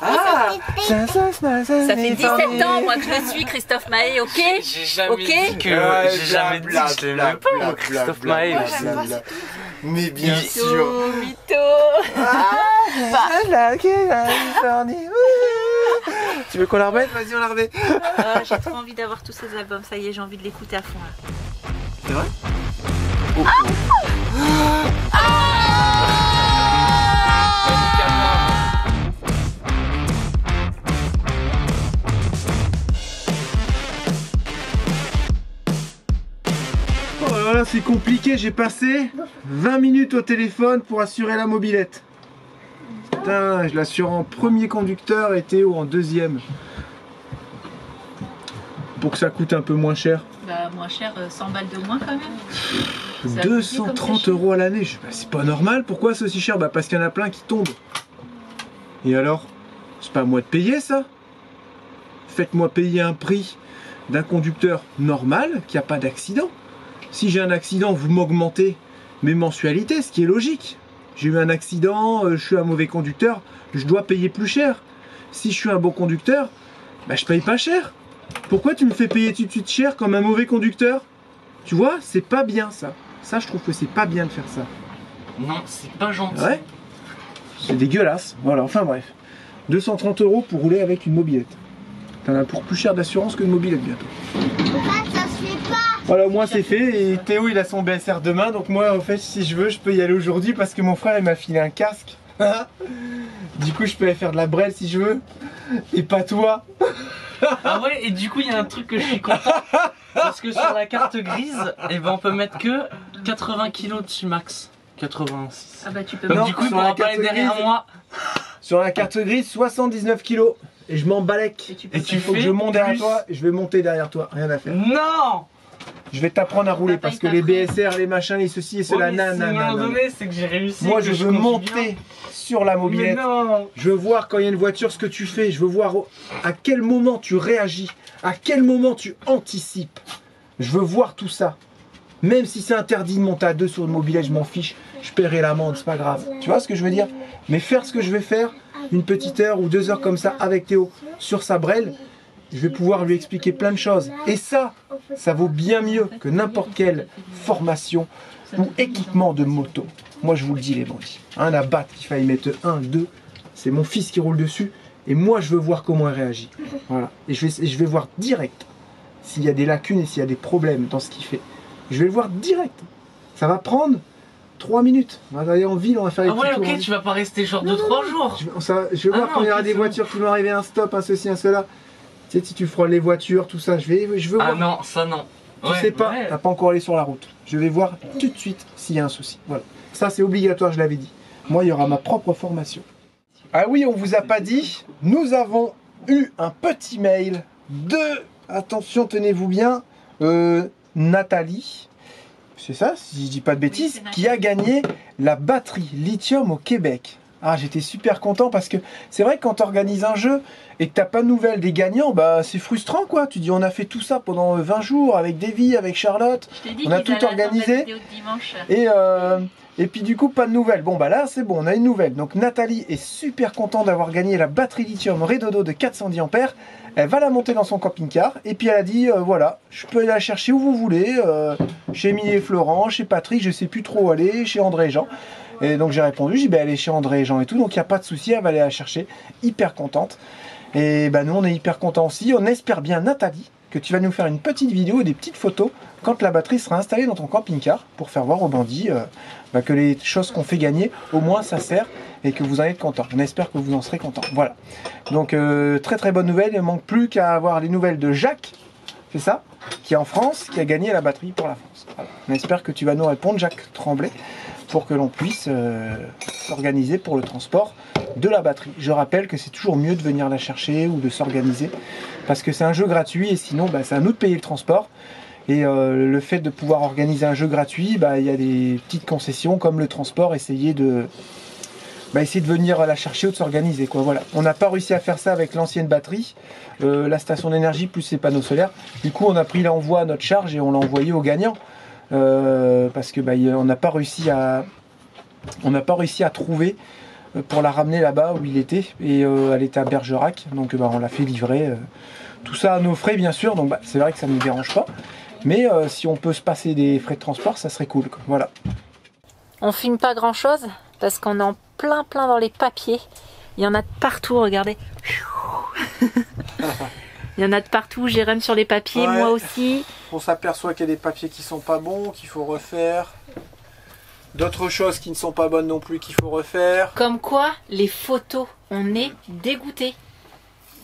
Speaker 2: Ah,
Speaker 6: ça fait 17 ans, moi, que je le suis, Christophe Maé, ok?
Speaker 3: J'ai jamais
Speaker 6: Ok.
Speaker 3: dit que
Speaker 2: Ouais,
Speaker 3: j'ai jamais dit que je l'aimais pas, moi, Christophe Maé.
Speaker 2: Mais bien
Speaker 3: Il-
Speaker 2: sûr.
Speaker 6: Mytho.
Speaker 2: La Californie. Tu veux qu'on la remette? Vas-y, on la remet.
Speaker 6: Ah, j'ai trop envie d'avoir tous ces albums, ça y est, j'ai envie de l'écouter à fond là.
Speaker 2: C'est vrai? Oh là là, c'est compliqué, j'ai passé 20 minutes au téléphone pour assurer la mobilette. Putain, je l'assure en premier conducteur et Théo en deuxième. Pour que ça coûte un peu moins cher.
Speaker 6: Bah, moins cher, 100 balles de moins quand même. Ça
Speaker 2: 230 € à l'année, bah, c'est pas normal, pourquoi c'est aussi cher? Bah parce qu'il y en a plein qui tombent. Et alors? C'est pas à moi de payer ça? Faites-moi payer un prix d'un conducteur normal qui a pas d'accident. Si j'ai un accident, vous m'augmentez mes mensualités, ce qui est logique. J'ai eu un accident, je suis un mauvais conducteur, je dois payer plus cher. Si je suis un bon conducteur, bah je paye pas cher. Pourquoi tu me fais payer tout de suite cher comme un mauvais conducteur? Tu vois, c'est pas bien ça. Ça, je trouve que c'est pas bien de faire ça.
Speaker 3: Non, c'est pas gentil.
Speaker 2: Ouais. C'est dégueulasse. Voilà, enfin bref. 230 € pour rouler avec une mobilette. T'en as pour plus cher d'assurance qu'une mobilette bientôt.
Speaker 5: Ça se fait pas.
Speaker 2: Voilà, au moins c'est fait. Et Théo, il a son BSR demain. Donc moi, en fait, si je veux, je peux y aller aujourd'hui parce que mon frère, il m'a filé un casque. Du coup, je peux aller faire de la brelle si je veux. Et pas toi.
Speaker 3: Ah ouais, et du coup, il y a un truc que je suis content. Parce que sur la carte grise, eh ben, on peut mettre que 80 kg dessus max. 86.
Speaker 6: Ah bah tu peux
Speaker 3: Donc
Speaker 2: Non,
Speaker 3: du coup, il
Speaker 2: sur la
Speaker 3: pourra pas
Speaker 2: carte
Speaker 3: aller derrière
Speaker 2: grise.
Speaker 3: moi.
Speaker 2: Sur la carte grise, 79 kg. Et je m'en balèque.
Speaker 6: Et tu peux
Speaker 2: Et
Speaker 3: tu
Speaker 2: il faut que
Speaker 3: fais
Speaker 2: je monte derrière
Speaker 3: plus.
Speaker 2: toi. Et je vais monter derrière toi. Rien à faire.
Speaker 3: Non.
Speaker 2: Je vais t'apprendre à rouler
Speaker 6: Papa,
Speaker 2: parce
Speaker 6: il
Speaker 2: que les
Speaker 6: t'apprend.
Speaker 2: BSR, les machins, les ceci et cela,
Speaker 3: Ouais, mais si à un moment
Speaker 2: nanana.
Speaker 3: donné, c'est que j'ai réussi.
Speaker 2: Moi,
Speaker 3: que
Speaker 2: je veux
Speaker 3: conduis
Speaker 2: monter
Speaker 3: bien.
Speaker 2: sur la
Speaker 3: Mais
Speaker 2: mobilette.
Speaker 3: non.
Speaker 2: Je veux voir quand il y a une voiture ce que tu fais. Je veux voir à quel moment tu réagis. À quel moment tu anticipes. Je veux voir tout ça. Même si c'est interdit de monter à deux sur une mobilette, je m'en fiche. Je paierai l'amende, c'est pas grave. Tu vois ce que je veux dire? Mais faire ce que je vais faire, une petite heure ou 2 heures comme ça avec Théo sur sa brelle,
Speaker 4: je vais pouvoir lui expliquer plein de choses. Et ça vaut bien mieux que n'importe quelle formation ou équipement de moto. Moi je vous le dis les bandits. La batte qu'il fallait mettre 1, 2, c'est mon fils qui roule dessus. Et moi je veux voir comment elle réagit. Voilà. Et je vais voir direct s'il y a des lacunes et s'il y a des problèmes dans ce qu'il fait. Je vais le voir direct. Ça va prendre 3 minutes. On va aller en ville, on va faire les
Speaker 3: petits tours. Ah ouais, ok, tu vas pas rester genre 2-3 jours.
Speaker 4: Je vais voir quand il y aura des voitures qui vont arriver, un stop, un ceci, un cela. Tu sais, si tu frôles les voitures, tout ça, je veux voir.
Speaker 3: Ah non, ça non.
Speaker 4: Tu sais pas, t'as pas encore allé sur la route. Je vais voir tout de suite s'il y a un souci. Voilà. Ça c'est obligatoire, je l'avais dit. Moi, il y aura ma propre formation. Ah oui, on vous a pas dit, nous avons eu un petit mail de, attention, tenez-vous bien, Nathalie, c'est ça, si je dis pas de bêtises, qui a gagné la batterie lithium au Québec. Ah, j'étais super content parce que c'est vrai que quand tu organises un jeu et que t'as pas de nouvelles des gagnants, bah c'est frustrant quoi. Tu dis on a fait tout ça pendant 20 jours avec Davy, avec Charlotte, on a tout organisé. Et puis du coup pas de nouvelles. Bon bah là c'est bon, on a une nouvelle. Donc Nathalie est super contente d'avoir gagné la batterie lithium Redodo de 410 ampères. Elle va la monter dans son camping-car et puis elle a dit voilà, je peux aller la chercher où vous voulez, chez Émilie et Florent, chez Patrick, je sais plus trop où aller, chez André et Jean. Et donc j'ai répondu, j'ai dit elle est chez André et Jean et tout, donc il n'y a pas de souci, elle va aller la chercher, hyper contente. Et bah nous on est hyper contents aussi, on espère bien Nathalie que tu vas nous faire une petite vidéo et des petites photos quand la batterie sera installée dans ton camping-car pour faire voir aux bandits que les choses qu'on fait gagner, au moins ça sert et que vous en êtes contents. On espère que vous en serez contents. Voilà. Donc très très bonne nouvelle, il ne manque plus qu'à avoir les nouvelles de Jacques, c'est ça, qui est en France, qui a gagné la batterie pour la France. Voilà. On espère que tu vas nous répondre, Jacques Tremblay, pour que l'on puisse s'organiser pour le transport de la batterie. Je rappelle que c'est toujours mieux de venir la chercher ou de s'organiser parce que c'est un jeu gratuit et sinon c'est à nous de payer le transport. Et le fait de pouvoir organiser un jeu gratuit, il y a des petites concessions comme le transport, essayer de venir la chercher ou de s'organiser. Voilà. On n'a pas réussi à faire ça avec l'ancienne batterie, la station d'énergie plus les panneaux solaires. Du coup on a pris l'envoi à notre charge et on l'a envoyé aux gagnants. Parce que on n'a pas réussi à trouver pour la ramener là-bas où il était et elle était à Bergerac, donc on l'a fait livrer tout ça à nos frais bien sûr, donc c'est vrai que ça ne nous dérange pas, mais si on peut se passer des frais de transport ça serait cool quoi. Voilà.
Speaker 6: On filme pas grand chose parce qu'on est en plein dans les papiers, il y en a de partout, regardez. Il y en a de partout, Jérém sur les papiers, ouais. Moi aussi.
Speaker 4: On s'aperçoit qu'il y a des papiers qui sont pas bons, qu'il faut refaire. D'autres choses qui ne sont pas bonnes non plus qu'il faut refaire.
Speaker 6: Comme quoi, les photos, on est dégoûtés.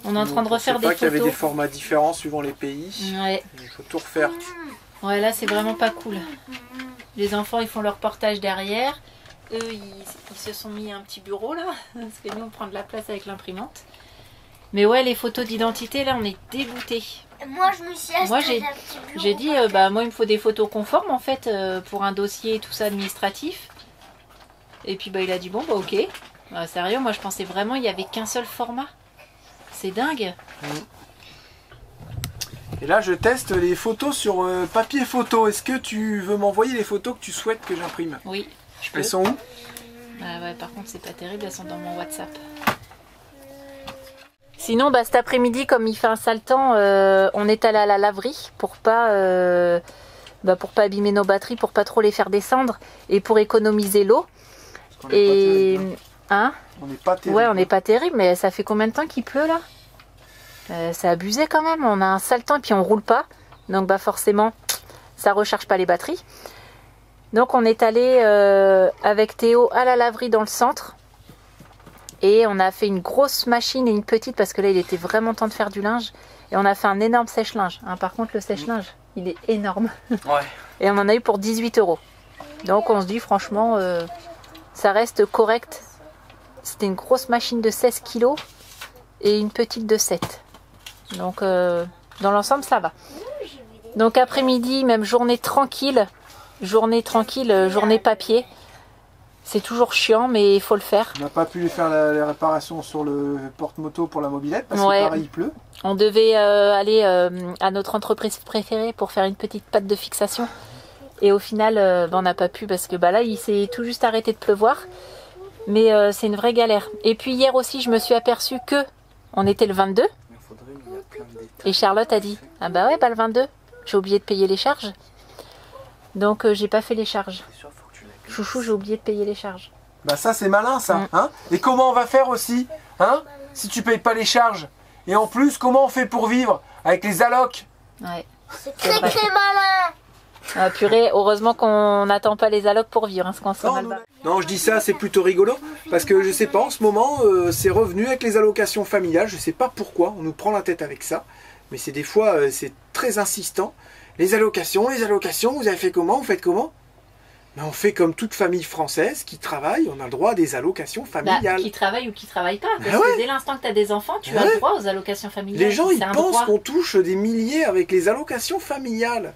Speaker 6: On est en train de refaire des photos.
Speaker 4: Je sais pas qu'il y avait des formats différents suivant les pays.
Speaker 6: Ouais.
Speaker 4: Il faut tout refaire.
Speaker 6: Ouais, là c'est vraiment pas cool. Les enfants ils font leur portage derrière. Eux ils se sont mis un petit bureau là. Parce que nous on prend de la place avec l'imprimante. Mais ouais, les photos d'identité, là, on est dégoûtés.
Speaker 5: Moi, je me suis installée
Speaker 6: j'ai dit, moi, il me faut des photos conformes, en fait, pour un dossier et tout ça administratif. Et puis, il a dit, bon, ok. Sérieux, moi, je pensais vraiment il n'y avait qu'un seul format. C'est dingue.
Speaker 4: Et là, je teste les photos sur papier photo. Est-ce que tu veux m'envoyer les photos que tu souhaites que j'imprime?
Speaker 6: Oui, je peux.
Speaker 4: Elles sont où?
Speaker 6: Ouais, par contre, c'est pas terrible, elles sont dans mon WhatsApp. Sinon, cet après-midi, comme il fait un sale temps, on est allé à la laverie pour pas abîmer nos batteries, pour pas trop les faire descendre et pour économiser l'eau. Et hein?
Speaker 4: On n'est pas terrible.
Speaker 6: Ouais, on n'est pas terrible, mais ça fait combien de temps qu'il pleut là? C'est abusé quand même. On a un sale temps et puis on roule pas, donc forcément, ça recharge pas les batteries. Donc on est allé avec Théo à la laverie dans le centre. Et on a fait une grosse machine et une petite parce que là il était vraiment temps de faire du linge. Et on a fait un énorme sèche-linge. Par contre le sèche-linge il est énorme.
Speaker 3: Ouais.
Speaker 6: Et on en a eu pour 18 €. Donc on se dit franchement ça reste correct. C'était une grosse machine de 16 kg et une petite de 7. Donc dans l'ensemble ça va. Donc après-midi, même journée tranquille, journée papier. C'est toujours chiant, mais il faut le faire.
Speaker 4: On n'a pas pu faire les réparations sur le porte-moto pour la mobilette parce que pareil, il pleut.
Speaker 6: On devait aller à notre entreprise préférée pour faire une petite patte de fixation. Et au final, on n'a pas pu parce que là, il s'est tout juste arrêté de pleuvoir. Mais c'est une vraie galère. Et puis hier aussi, je me suis aperçue que on était le 22.
Speaker 1: Et Charlotte a dit, ah bah ouais, bah le 22, j'ai oublié de payer les charges. Donc j'ai pas fait les charges. Chouchou, j'ai oublié de payer les charges.
Speaker 4: Bah ça c'est malin ça, hein. Et comment on va faire aussi, hein, si tu payes pas les charges? Et en plus, comment on fait pour vivre avec les allocs?
Speaker 1: Ouais.
Speaker 5: C'est très malin.
Speaker 1: Ah, purée, heureusement qu'on n'attend pas les allocs pour vivre, hein, parce qu'on serait mal barré.
Speaker 4: Non, je dis ça, c'est plutôt rigolo, parce que je sais pas, en ce moment, c'est revenu avec les allocations familiales, je sais pas pourquoi, on nous prend la tête avec ça, mais c'est des fois, c'est très insistant. Les allocations, vous avez fait comment, vous faites comment? Ben, on fait comme toute famille française qui travaille, on a le droit à des allocations familiales.
Speaker 1: Bah, qui travaille ou qui travaille pas, parce
Speaker 4: ouais.
Speaker 1: que dès l'instant que tu as des enfants, tu as le droit aux allocations familiales.
Speaker 4: Les gens, ils pensent
Speaker 1: droit.
Speaker 4: qu'on touche des milliers avec les allocations familiales.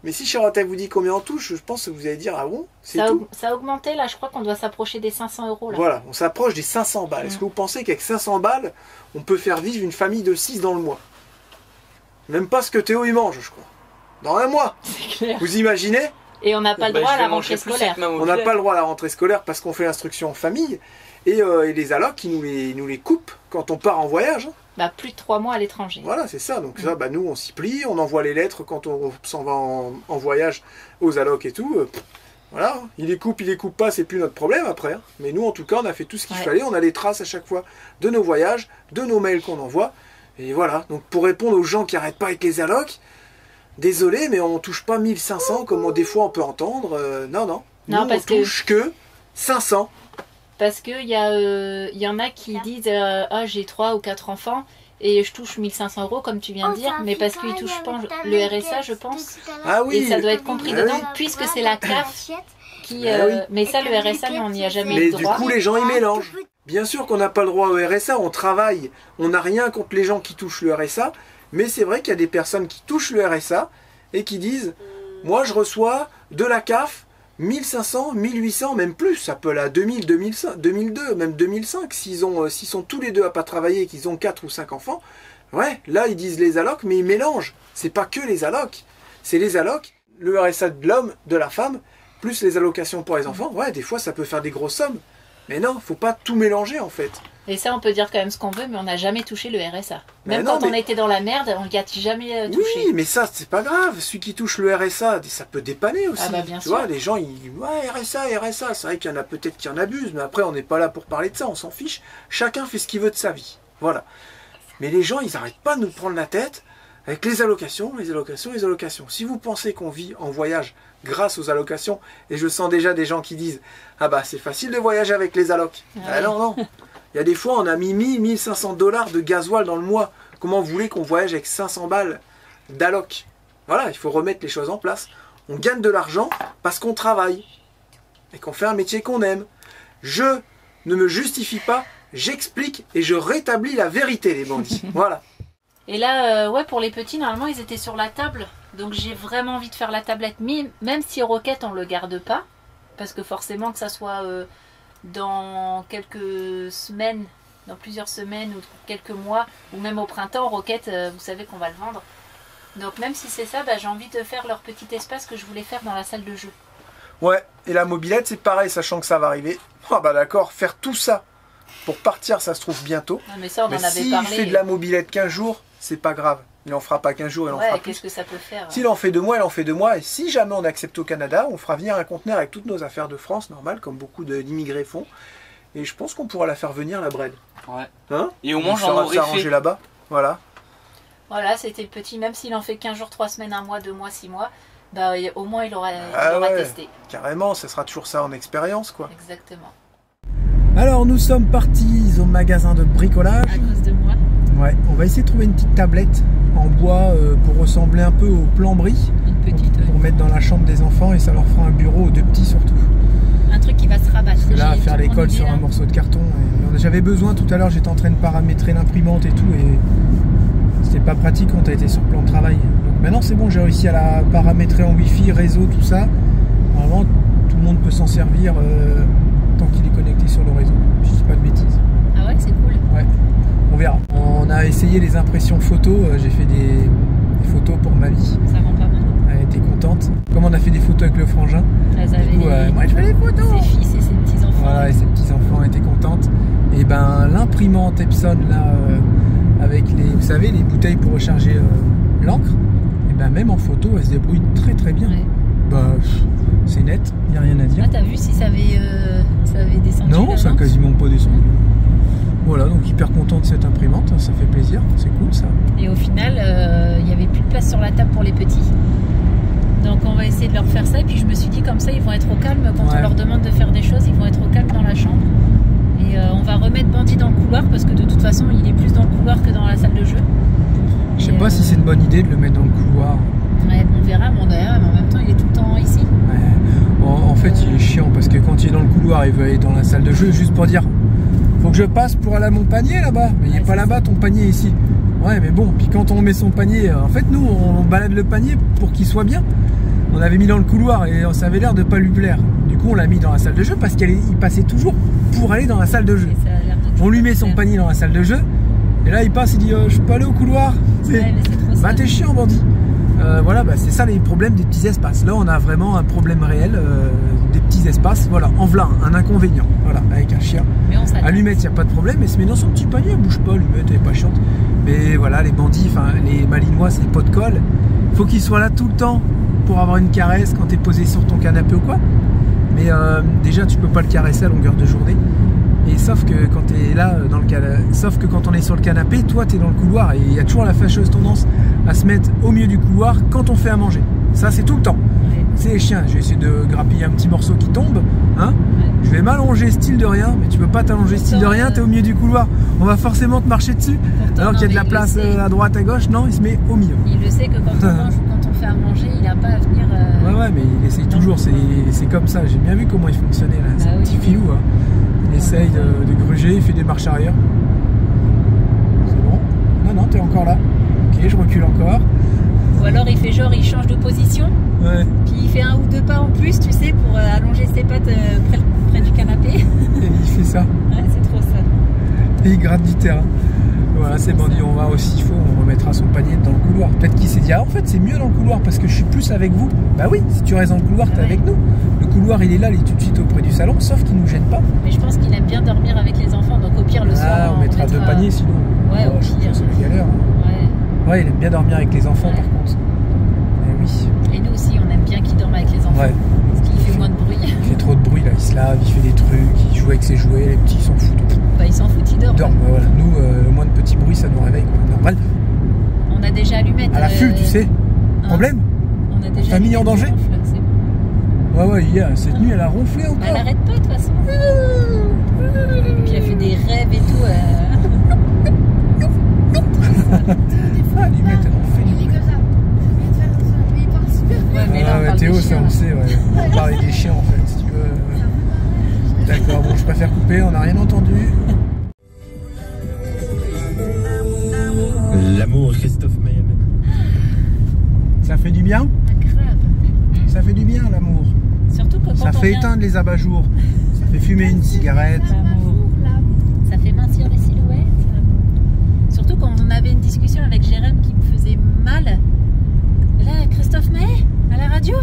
Speaker 4: Mais si Charlotte vous dit combien on touche, je pense que vous allez dire, ah bon, c'est tout.
Speaker 1: Ça a augmenté, là, je crois qu'on doit s'approcher des 500 €. Là.
Speaker 4: Voilà, on s'approche des 500 balles. Est-ce que vous pensez qu'avec 500 balles, on peut faire vivre une famille de 6 dans le mois? Même pas ce que Théo il mange, je crois. Dans un mois.
Speaker 1: C'est clair.
Speaker 4: Vous imaginez?
Speaker 1: Et on n'a pas le droit à la rentrée scolaire.
Speaker 4: On n'a pas le droit à la rentrée scolaire parce qu'on fait l'instruction en famille. Et les allocs, ils nous les coupent quand on part en voyage.
Speaker 1: Bah, plus de 3 mois à l'étranger.
Speaker 4: Voilà, c'est ça. Donc ça, bah, nous, on s'y plie, on envoie les lettres quand on s'en va en voyage aux allocs et tout. Voilà, il les coupe pas, c'est plus notre problème après. Hein. Mais nous, en tout cas, on a fait tout ce qu'il fallait. On a les traces à chaque fois de nos voyages, de nos mails qu'on envoie. Et voilà, donc pour répondre aux gens qui n'arrêtent pas avec les allocs, désolé, mais on touche pas 1500 comme des fois on peut entendre. Non, nous, on touche que 500.
Speaker 1: Parce qu'il y en a qui disent ah, j'ai 3 ou 4 enfants et je touche 1500 € comme tu viens de dire, mais parce qu'ils touchent pas le RSA, je pense.
Speaker 4: Ah oui.
Speaker 1: Et ça doit être compris dedans, puisque c'est la CAF qui. Mais ça, le RSA, on n'y a jamais eu droit.
Speaker 4: Mais du coup, les gens ils mélangent. Bien sûr qu'on n'a pas le droit au RSA, on travaille, on n'a rien contre les gens qui touchent le RSA, mais c'est vrai qu'il y a des personnes qui touchent le RSA et qui disent moi je reçois de la CAF 1500, 1800, même plus, ça peut aller à 2000, 2002, même 2005, s'ils sont tous les deux à pas travailler et qu'ils ont 4 ou 5 enfants, ouais, là ils disent les allocs, mais ils mélangent, c'est pas que les allocs, c'est les allocs, le RSA de l'homme, de la femme, plus les allocations pour les enfants, ouais, des fois ça peut faire des grosses sommes, mais non, faut pas tout mélanger en fait.
Speaker 1: Et ça, on peut dire quand même ce qu'on veut, mais on n'a jamais touché le RSA. Même quand on était dans la merde, on n'y a jamais touché.
Speaker 4: Oui, mais ça, c'est pas grave. Celui qui touche le RSA, ça peut dépanner aussi.
Speaker 1: Ah bah bien
Speaker 4: tu
Speaker 1: sûr.
Speaker 4: vois, les gens, ils disent ouais, RSA. C'est vrai qu'il y en a peut-être qui en abusent, mais après, on n'est pas là pour parler de ça, on s'en fiche. Chacun fait ce qu'il veut de sa vie. Voilà. Mais les gens, ils n'arrêtent pas de nous prendre la tête avec les allocations. Si vous pensez qu'on vit en voyage grâce aux allocations, et je sens déjà des gens qui disent ah bah c'est facile de voyager avec les allocs. Ah non. Il y a des fois, on a mis 1500 $ de gasoil dans le mois. Comment vous voulez qu'on voyage avec 500 balles d'alloc? Voilà, il faut remettre les choses en place. On gagne de l'argent parce qu'on travaille et qu'on fait un métier qu'on aime. Je ne me justifie pas, j'explique et je rétablis la vérité, les bandits. Voilà.
Speaker 1: Et là, ouais, pour les petits, normalement, ils étaient sur la table. Donc j'ai vraiment envie de faire la tablette. Même si Roquette, on ne le garde pas. Parce que forcément, que ça soit... dans quelques semaines, dans plusieurs semaines ou quelques mois, ou même au printemps, Roquette, vous savez qu'on va le vendre. Donc même si c'est ça, bah, j'ai envie de faire leur petit espace que je voulais faire dans la salle de jeu.
Speaker 4: Ouais, et la mobilette c'est pareil, sachant que ça va arriver. Ah bah d'accord, faire tout ça pour partir, ça se trouve bientôt.
Speaker 1: Ah, mais ça, on en avait
Speaker 4: s'il
Speaker 1: parlé.
Speaker 4: fait de la mobilette 15 jours, c'est pas grave. Il en fera pas 15 jours, il en fera plus.
Speaker 1: Qu'est-ce que ça peut faire?
Speaker 4: S'il en fait 2 mois, il en fait 2 mois. Et si jamais on accepte au Canada, on fera venir un conteneur avec toutes nos affaires de France, normal, comme beaucoup d'immigrés font. Et je pense qu'on pourra la faire venir, la bread.
Speaker 3: Ouais.
Speaker 4: Hein?
Speaker 3: Et au moins, j'en aurais fait.
Speaker 4: Là-bas. Voilà.
Speaker 1: Voilà, c'était le petit. Même s'il en fait 15 jours, 3 semaines, 1 mois, 2 mois, 6 mois, bah, au moins il aura testé.
Speaker 4: Carrément, ça sera toujours ça en expérience, quoi.
Speaker 1: Exactement.
Speaker 4: Alors, nous sommes partis au magasin de bricolage.
Speaker 1: À cause de moi.
Speaker 4: Ouais, on va essayer de trouver une petite tablette en bois pour ressembler un peu au plan-bris.
Speaker 1: Une petite.
Speaker 4: Pour mettre dans la chambre des enfants et ça leur fera un bureau aux 2 petits surtout.
Speaker 1: Un truc qui va se rabattre.
Speaker 4: Parce que là, faire l'école sur un morceau de carton. J'avais besoin tout à l'heure, j'étais en train de paramétrer l'imprimante et tout. Et c'était pas pratique quand tu as été sur plan de travail. Donc maintenant, c'est bon, j'ai réussi à la paramétrer en Wi-Fi, réseau, tout ça. Normalement, tout le monde peut s'en servir tant qu'il est connecté sur le réseau. Je dis pas de bêtises.
Speaker 1: Ah ouais, c'est cool.
Speaker 4: Ouais. On verra. On a essayé les impressions photos. J'ai fait des photos pour ma vie.
Speaker 1: Ça rend pas mal.
Speaker 4: Elle était contente. Comme on a fait des photos avec le frangin.
Speaker 1: Du coup,
Speaker 4: moi je fais des photos.
Speaker 1: Ses fils et ses petits-enfants.
Speaker 4: Voilà, et ses petits-enfants étaient contentes. Et ben l'imprimante Epson là, avec les, vous savez, les bouteilles pour recharger l'encre, et ben même en photo, elle se débrouille très très bien.
Speaker 1: Ouais.
Speaker 4: Bah, c'est net, il n'y a rien à dire.
Speaker 1: Ah, t'as vu si ça avait descendu?
Speaker 4: Non,
Speaker 1: là,
Speaker 4: ça n'a quasiment pas descendu. Voilà, donc hyper content de cette imprimante, ça fait plaisir, c'est cool ça.
Speaker 1: Et au final, il n'y avait plus de place sur la table pour les petits. Donc on va essayer de leur faire ça. Et puis je me suis dit, comme ça, ils vont être au calme. Quand on leur demande de faire des choses, ils vont être au calme dans la chambre. Et on va remettre Bandit dans le couloir parce que de toute façon, il est plus dans le couloir que dans la salle de jeu.
Speaker 4: Je sais pas si c'est une bonne idée de le mettre dans le couloir.
Speaker 1: Ouais, on verra, mais en même temps, il est tout le temps ici.
Speaker 4: Ouais. En fait, il est chiant parce que quand il est dans le couloir, il veut aller dans la salle de jeu juste pour dire faut que je passe pour aller à mon panier là-bas. Mais il n'est pas là-bas, ton panier est ici. Ouais, mais bon, puis quand on met son panier, en fait, nous, on balade le panier pour qu'il soit bien. On avait mis dans le couloir et ça avait l'air de pas lui plaire. Du coup, on l'a mis dans la salle de jeu parce qu'il passait toujours pour aller dans la salle de jeu. On lui met son panier dans la salle de jeu et là, il passe, il dit je peux aller au couloir. Bah, t'es chiant, Bandit. Voilà, bah, c'est ça les problèmes des petits espaces. Là, on a vraiment un problème réel des petits espaces. Voilà, en voilà un inconvénient. Voilà, avec un chien. Allumette, il n'y a pas de problème. Elle se met dans son petit panier, elle bouge pas. Allumette, elle est pas chiante. Mais voilà, les bandits, enfin les malinois, c'est pas de colle. Faut qu'ils soient là tout le temps pour avoir une caresse quand tu es posé sur ton canapé ou quoi. Mais déjà, tu peux pas le caresser à longueur de journée. Et sauf que quand tu es là dans le sauf que quand on est sur le canapé, toi tu es dans le couloir et il y a toujours la fâcheuse tendance à se mettre au milieu du couloir quand on fait à manger. Ça, c'est tout le temps. C'est les chiens. J'ai essayé de grappiller un petit morceau qui tombe, hein. Je vais m'allonger style de rien, mais tu peux pas t'allonger style de rien, tu es au milieu du couloir. On va forcément te marcher dessus. Alors qu'il y a de la place à droite, à gauche, non, il se met au milieu.
Speaker 1: Il le sait que quand on mange ou quand on fait à manger, il n'a pas à venir.
Speaker 4: Ouais, mais il essaye toujours, c'est comme ça. J'ai bien vu comment il fonctionnait là. C'est un petit filou. Hein. Il essaye de gruger, il fait des marches arrière. C'est bon? Non, t'es encore là. Ok, je recule encore.
Speaker 1: Ou alors il fait genre, il change de position.
Speaker 4: Ouais.
Speaker 1: Puis il fait 1 ou 2 pas en plus, tu sais, pour allonger ses pattes près du canapé.
Speaker 4: Et il fait ça.
Speaker 1: Ouais, c'est trop ça.
Speaker 4: Et il gratte du terrain. Voilà, c'est Bandit, on va aussi, on remettra son panier dans le couloir. Peut-être qu'il s'est dit, ah en fait c'est mieux dans le couloir parce que je suis plus avec vous. Bah oui, si tu restes dans le couloir, t'es avec nous. Le couloir il est là, il est tout de suite auprès du salon, sauf qu'il nous gêne pas.
Speaker 1: Mais je pense qu'il aime bien dormir avec les enfants, donc au pire le soir.
Speaker 4: On mettra 2 paniers sinon.
Speaker 1: Ouais, au pire.
Speaker 4: C'est la galère. Ouais, il aime bien dormir avec les enfants par contre. Eh oui.
Speaker 1: Et nous aussi, on aime bien qu'il dorme avec les enfants.
Speaker 4: Ouais.
Speaker 1: Parce qu'il fait moins de bruit.
Speaker 4: Il fait trop de bruit là, il se lave, il fait des trucs, il joue avec ses jouets, les petits ils s'en foutent.
Speaker 1: Bah ils s'en foutent, ils dorment.
Speaker 4: Voilà. Nous, le moins de petits bruits ça nous réveille quoi. Normal.
Speaker 1: On a déjà Allumette.
Speaker 4: À l'affût, tu sais. Problème?
Speaker 1: On a déjà
Speaker 4: famille en danger?
Speaker 1: Ronfle, bon.
Speaker 4: Ouais, cette nuit elle a ronflé encore.
Speaker 1: Elle arrête pas de toute façon. Puis elle fait des rêves et tout.
Speaker 4: Allumette, elle en fait du bruit.
Speaker 1: Ouais, mais là,
Speaker 4: Théo, ça on le sait, on parlait des chiens en fait, si tu veux. D'accord, bon, je préfère couper, on n'a rien entendu.
Speaker 2: L'amour, Christophe Maé.
Speaker 4: Ça fait du bien? Ça fait du bien l'amour.
Speaker 1: Surtout que quand
Speaker 4: ça fait éteindre les abat-jours. Ça fait fumer une cigarette.
Speaker 1: Ça fait mincir les silhouettes. Surtout quand on avait une discussion avec Jérém qui me faisait mal. Là, Christophe Maé, à la radio.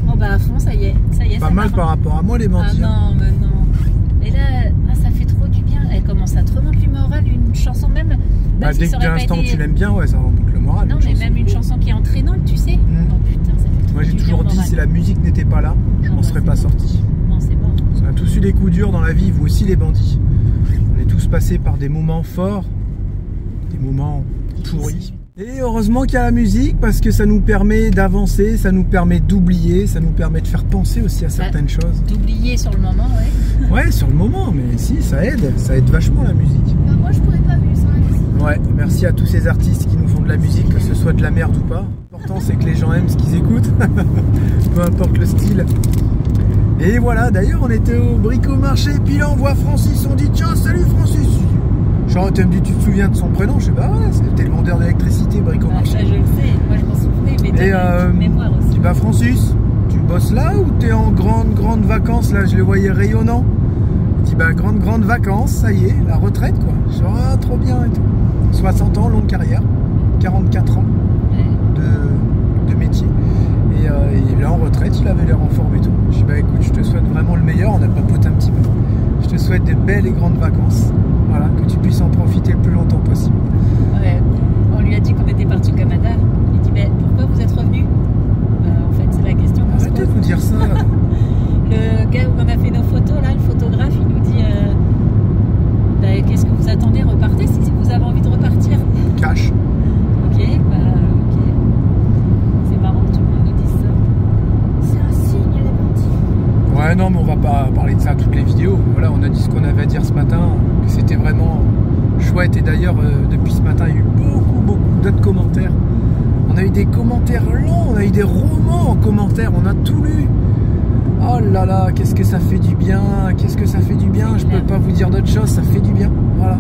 Speaker 1: Oh bah à fond, ça y est.
Speaker 4: Pas mal par rapport à moi les bandits.
Speaker 1: Ah non, mais non. Et là, ça fait trop du bien. Elle commence à te remonter le moral, une chanson même.
Speaker 4: Bah, dès que d'un instant tu l'aimes bien, ouais, ça remonte le moral.
Speaker 1: Non, mais même une chanson qui est entraînante, tu sais. Oh putain, ça fait trop.
Speaker 4: Moi j'ai toujours dit, si la musique n'était pas là, je m'en serais pas sorti.
Speaker 1: Non, c'est bon.
Speaker 4: On a tous eu des coups durs dans la vie, vous aussi les bandits. On est tous passés par des moments forts, des moments pourris. Et heureusement qu'il y a la musique parce que ça nous permet d'avancer, ça nous permet d'oublier, ça nous permet de faire penser aussi à certaines choses.
Speaker 1: D'oublier sur le moment, ouais.
Speaker 4: Ouais, sur le moment, mais si, ça aide vachement la musique.
Speaker 5: Bah, moi je pourrais pas vivre sans la musique.
Speaker 4: Ouais, merci à tous ces artistes qui nous font de la musique, que ce soit de la merde ou pas. L'important c'est que les gens aiment ce qu'ils écoutent, peu importe le style. Et voilà, d'ailleurs on était au bricomarché, puis là on voit Francis, on dit tiens, salut Francis. Genre, tu me dis, tu te souviens de son prénom? Je sais pas, ouais, c'était le vendeur d'électricité, bricomarché.
Speaker 1: Ah, ça je le sais, moi je m'en souvenais, mais t'as une mémoire aussi.
Speaker 4: Je dis, bah Francis, tu bosses là ou t'es en grande vacances? Là, je les voyais rayonnants. Il dit, bah grande vacances, ça y est, la retraite quoi. Je dis, ah, trop bien et tout. 60 ans, longue carrière, 44 ans de métier. Et là en retraite, il avait l'air en forme et tout. Je dis, bah écoute, je te souhaite vraiment le meilleur, on a papoté un petit peu. Je te souhaite de belles et grandes vacances. Voilà, que tu puisses en profiter le plus longtemps possible.
Speaker 1: Ouais,
Speaker 4: parler de ça à toutes les vidéos. Voilà, on a dit ce qu'on avait à dire ce matin, que c'était vraiment chouette. Et d'ailleurs, depuis ce matin, il y a eu beaucoup d'autres commentaires. On a eu des commentaires longs, on a eu des romans en commentaire, on a tout lu. Oh là là, qu'est-ce que ça fait du bien, qu'est-ce que ça fait du bien. Je peux pas vous dire d'autre chose, ça fait du bien. Voilà.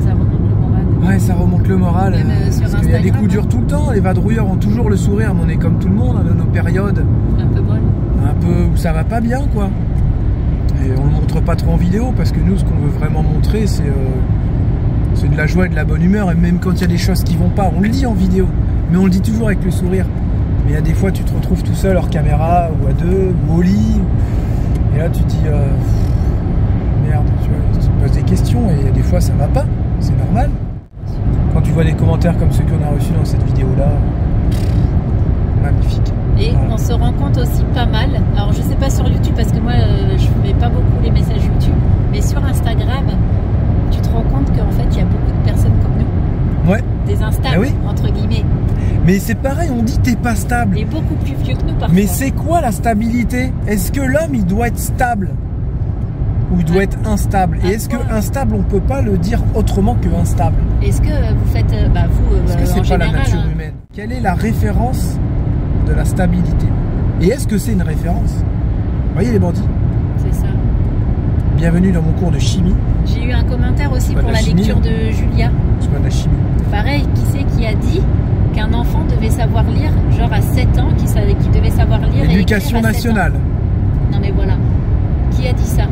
Speaker 6: Ça remonte le moral.
Speaker 4: Ouais, ça remonte le moral. Parce qu'il y a des coups durs tout le temps. Les vadrouilleurs ont toujours le sourire, mais on est comme tout le monde, dans nos périodes.
Speaker 6: Un peu molle.
Speaker 4: Un peu où ça va pas bien, quoi. Et on le montre pas trop en vidéo, parce que nous, ce qu'on veut vraiment montrer, c'est de la joie et de la bonne humeur. Et même quand il y a des choses qui vont pas, on le dit en vidéo, mais on le dit toujours avec le sourire. Mais il y a des fois, tu te retrouves tout seul hors caméra, ou à deux, ou au lit. Et là, tu te dis, merde, tu te poses des questions, et il y a des fois, ça va pas. C'est normal. Quand tu vois des commentaires comme ceux qu'on a reçus dans cette vidéo-là, magnifique.
Speaker 6: Et
Speaker 4: voilà.
Speaker 6: On se rend compte aussi pas mal, alors je sais pas sur YouTube parce que moi je fais pas beaucoup les messages YouTube, mais sur Instagram, tu te rends compte qu'en fait il y a beaucoup de personnes comme nous,
Speaker 4: Ouais.
Speaker 6: des instables,
Speaker 4: Ah oui.
Speaker 6: entre guillemets,
Speaker 4: Mais c'est pareil, on dit t'es pas stable.
Speaker 6: et beaucoup plus vieux que nous parfois.
Speaker 4: Mais c'est quoi la stabilité? Est-ce que l'homme il doit être stable? Ou il doit être instable? Et est-ce que instable, on peut pas le dire autrement que instable?
Speaker 6: Est-ce que vous faites,
Speaker 4: Est-ce que
Speaker 6: en
Speaker 4: c'est pas
Speaker 6: général,
Speaker 4: la nature
Speaker 6: hein,
Speaker 4: humaine? Quelle est la référence de la stabilité? Et est-ce que c'est une référence? Vous voyez les bandits?
Speaker 6: c'est ça.
Speaker 4: Bienvenue dans mon cours de chimie.
Speaker 6: J'ai eu un commentaire aussi
Speaker 4: Pas de
Speaker 6: pour
Speaker 4: la
Speaker 6: la
Speaker 4: chimie,
Speaker 6: lecture
Speaker 4: hein.
Speaker 6: de Julia.
Speaker 4: C'est pas de la chimie.
Speaker 6: Pareil, qui c'est qui a dit qu'un enfant devait savoir lire, genre à 7 ans, qui devait savoir lire et
Speaker 4: Éducation
Speaker 6: écrire à 7 ans.
Speaker 4: nationale.
Speaker 6: Non mais voilà, qui a dit ça?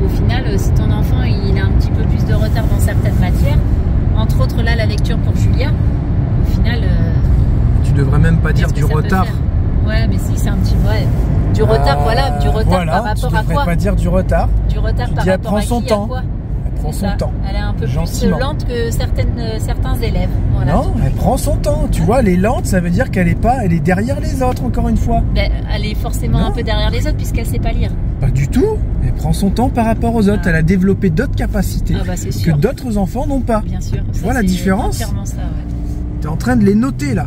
Speaker 6: Au final, si ton enfant il a un petit peu plus de retard dans certaines matières, entre autres là la lecture pour Julia, au final...
Speaker 4: Tu devrais même pas dire
Speaker 6: qu'est-ce que
Speaker 4: du
Speaker 6: ça peut
Speaker 4: retard.
Speaker 6: faire? Ouais, mais si, c'est un petit... Ouais. Du retard, voilà, du retard
Speaker 4: Voilà,
Speaker 6: par rapport
Speaker 4: tu
Speaker 6: à
Speaker 4: devrais
Speaker 6: quoi?
Speaker 4: pas dire du retard.
Speaker 6: Du retard
Speaker 4: Tu
Speaker 6: par
Speaker 4: dis, elle
Speaker 6: rapport
Speaker 4: prend
Speaker 6: à
Speaker 4: son
Speaker 6: qui,
Speaker 4: temps.
Speaker 6: à quoi?
Speaker 4: Elle prend
Speaker 6: C'est
Speaker 4: son
Speaker 6: ça.
Speaker 4: temps.
Speaker 6: Elle est un peu
Speaker 4: Gentiment.
Speaker 6: plus lente que certains élèves. Voilà.
Speaker 4: Non, elle prend son temps. Tu vois, elle est lente, ça veut dire qu'elle est pas, elle est derrière les autres, encore une fois.
Speaker 6: Ben, elle est forcément
Speaker 4: Non.
Speaker 6: un peu derrière les autres puisqu'elle sait pas lire.
Speaker 4: Pas du tout. Elle prend son temps par rapport aux autres.
Speaker 6: Ah.
Speaker 4: Elle a développé d'autres capacités
Speaker 6: Ah bah c'est
Speaker 4: que
Speaker 6: sûr.
Speaker 4: d'autres enfants n'ont pas.
Speaker 6: Bien sûr.
Speaker 4: Tu
Speaker 6: Ça,
Speaker 4: vois la
Speaker 6: c'est
Speaker 4: différence?
Speaker 6: entièrement ça, ouais.
Speaker 4: Tu es en train de les noter là.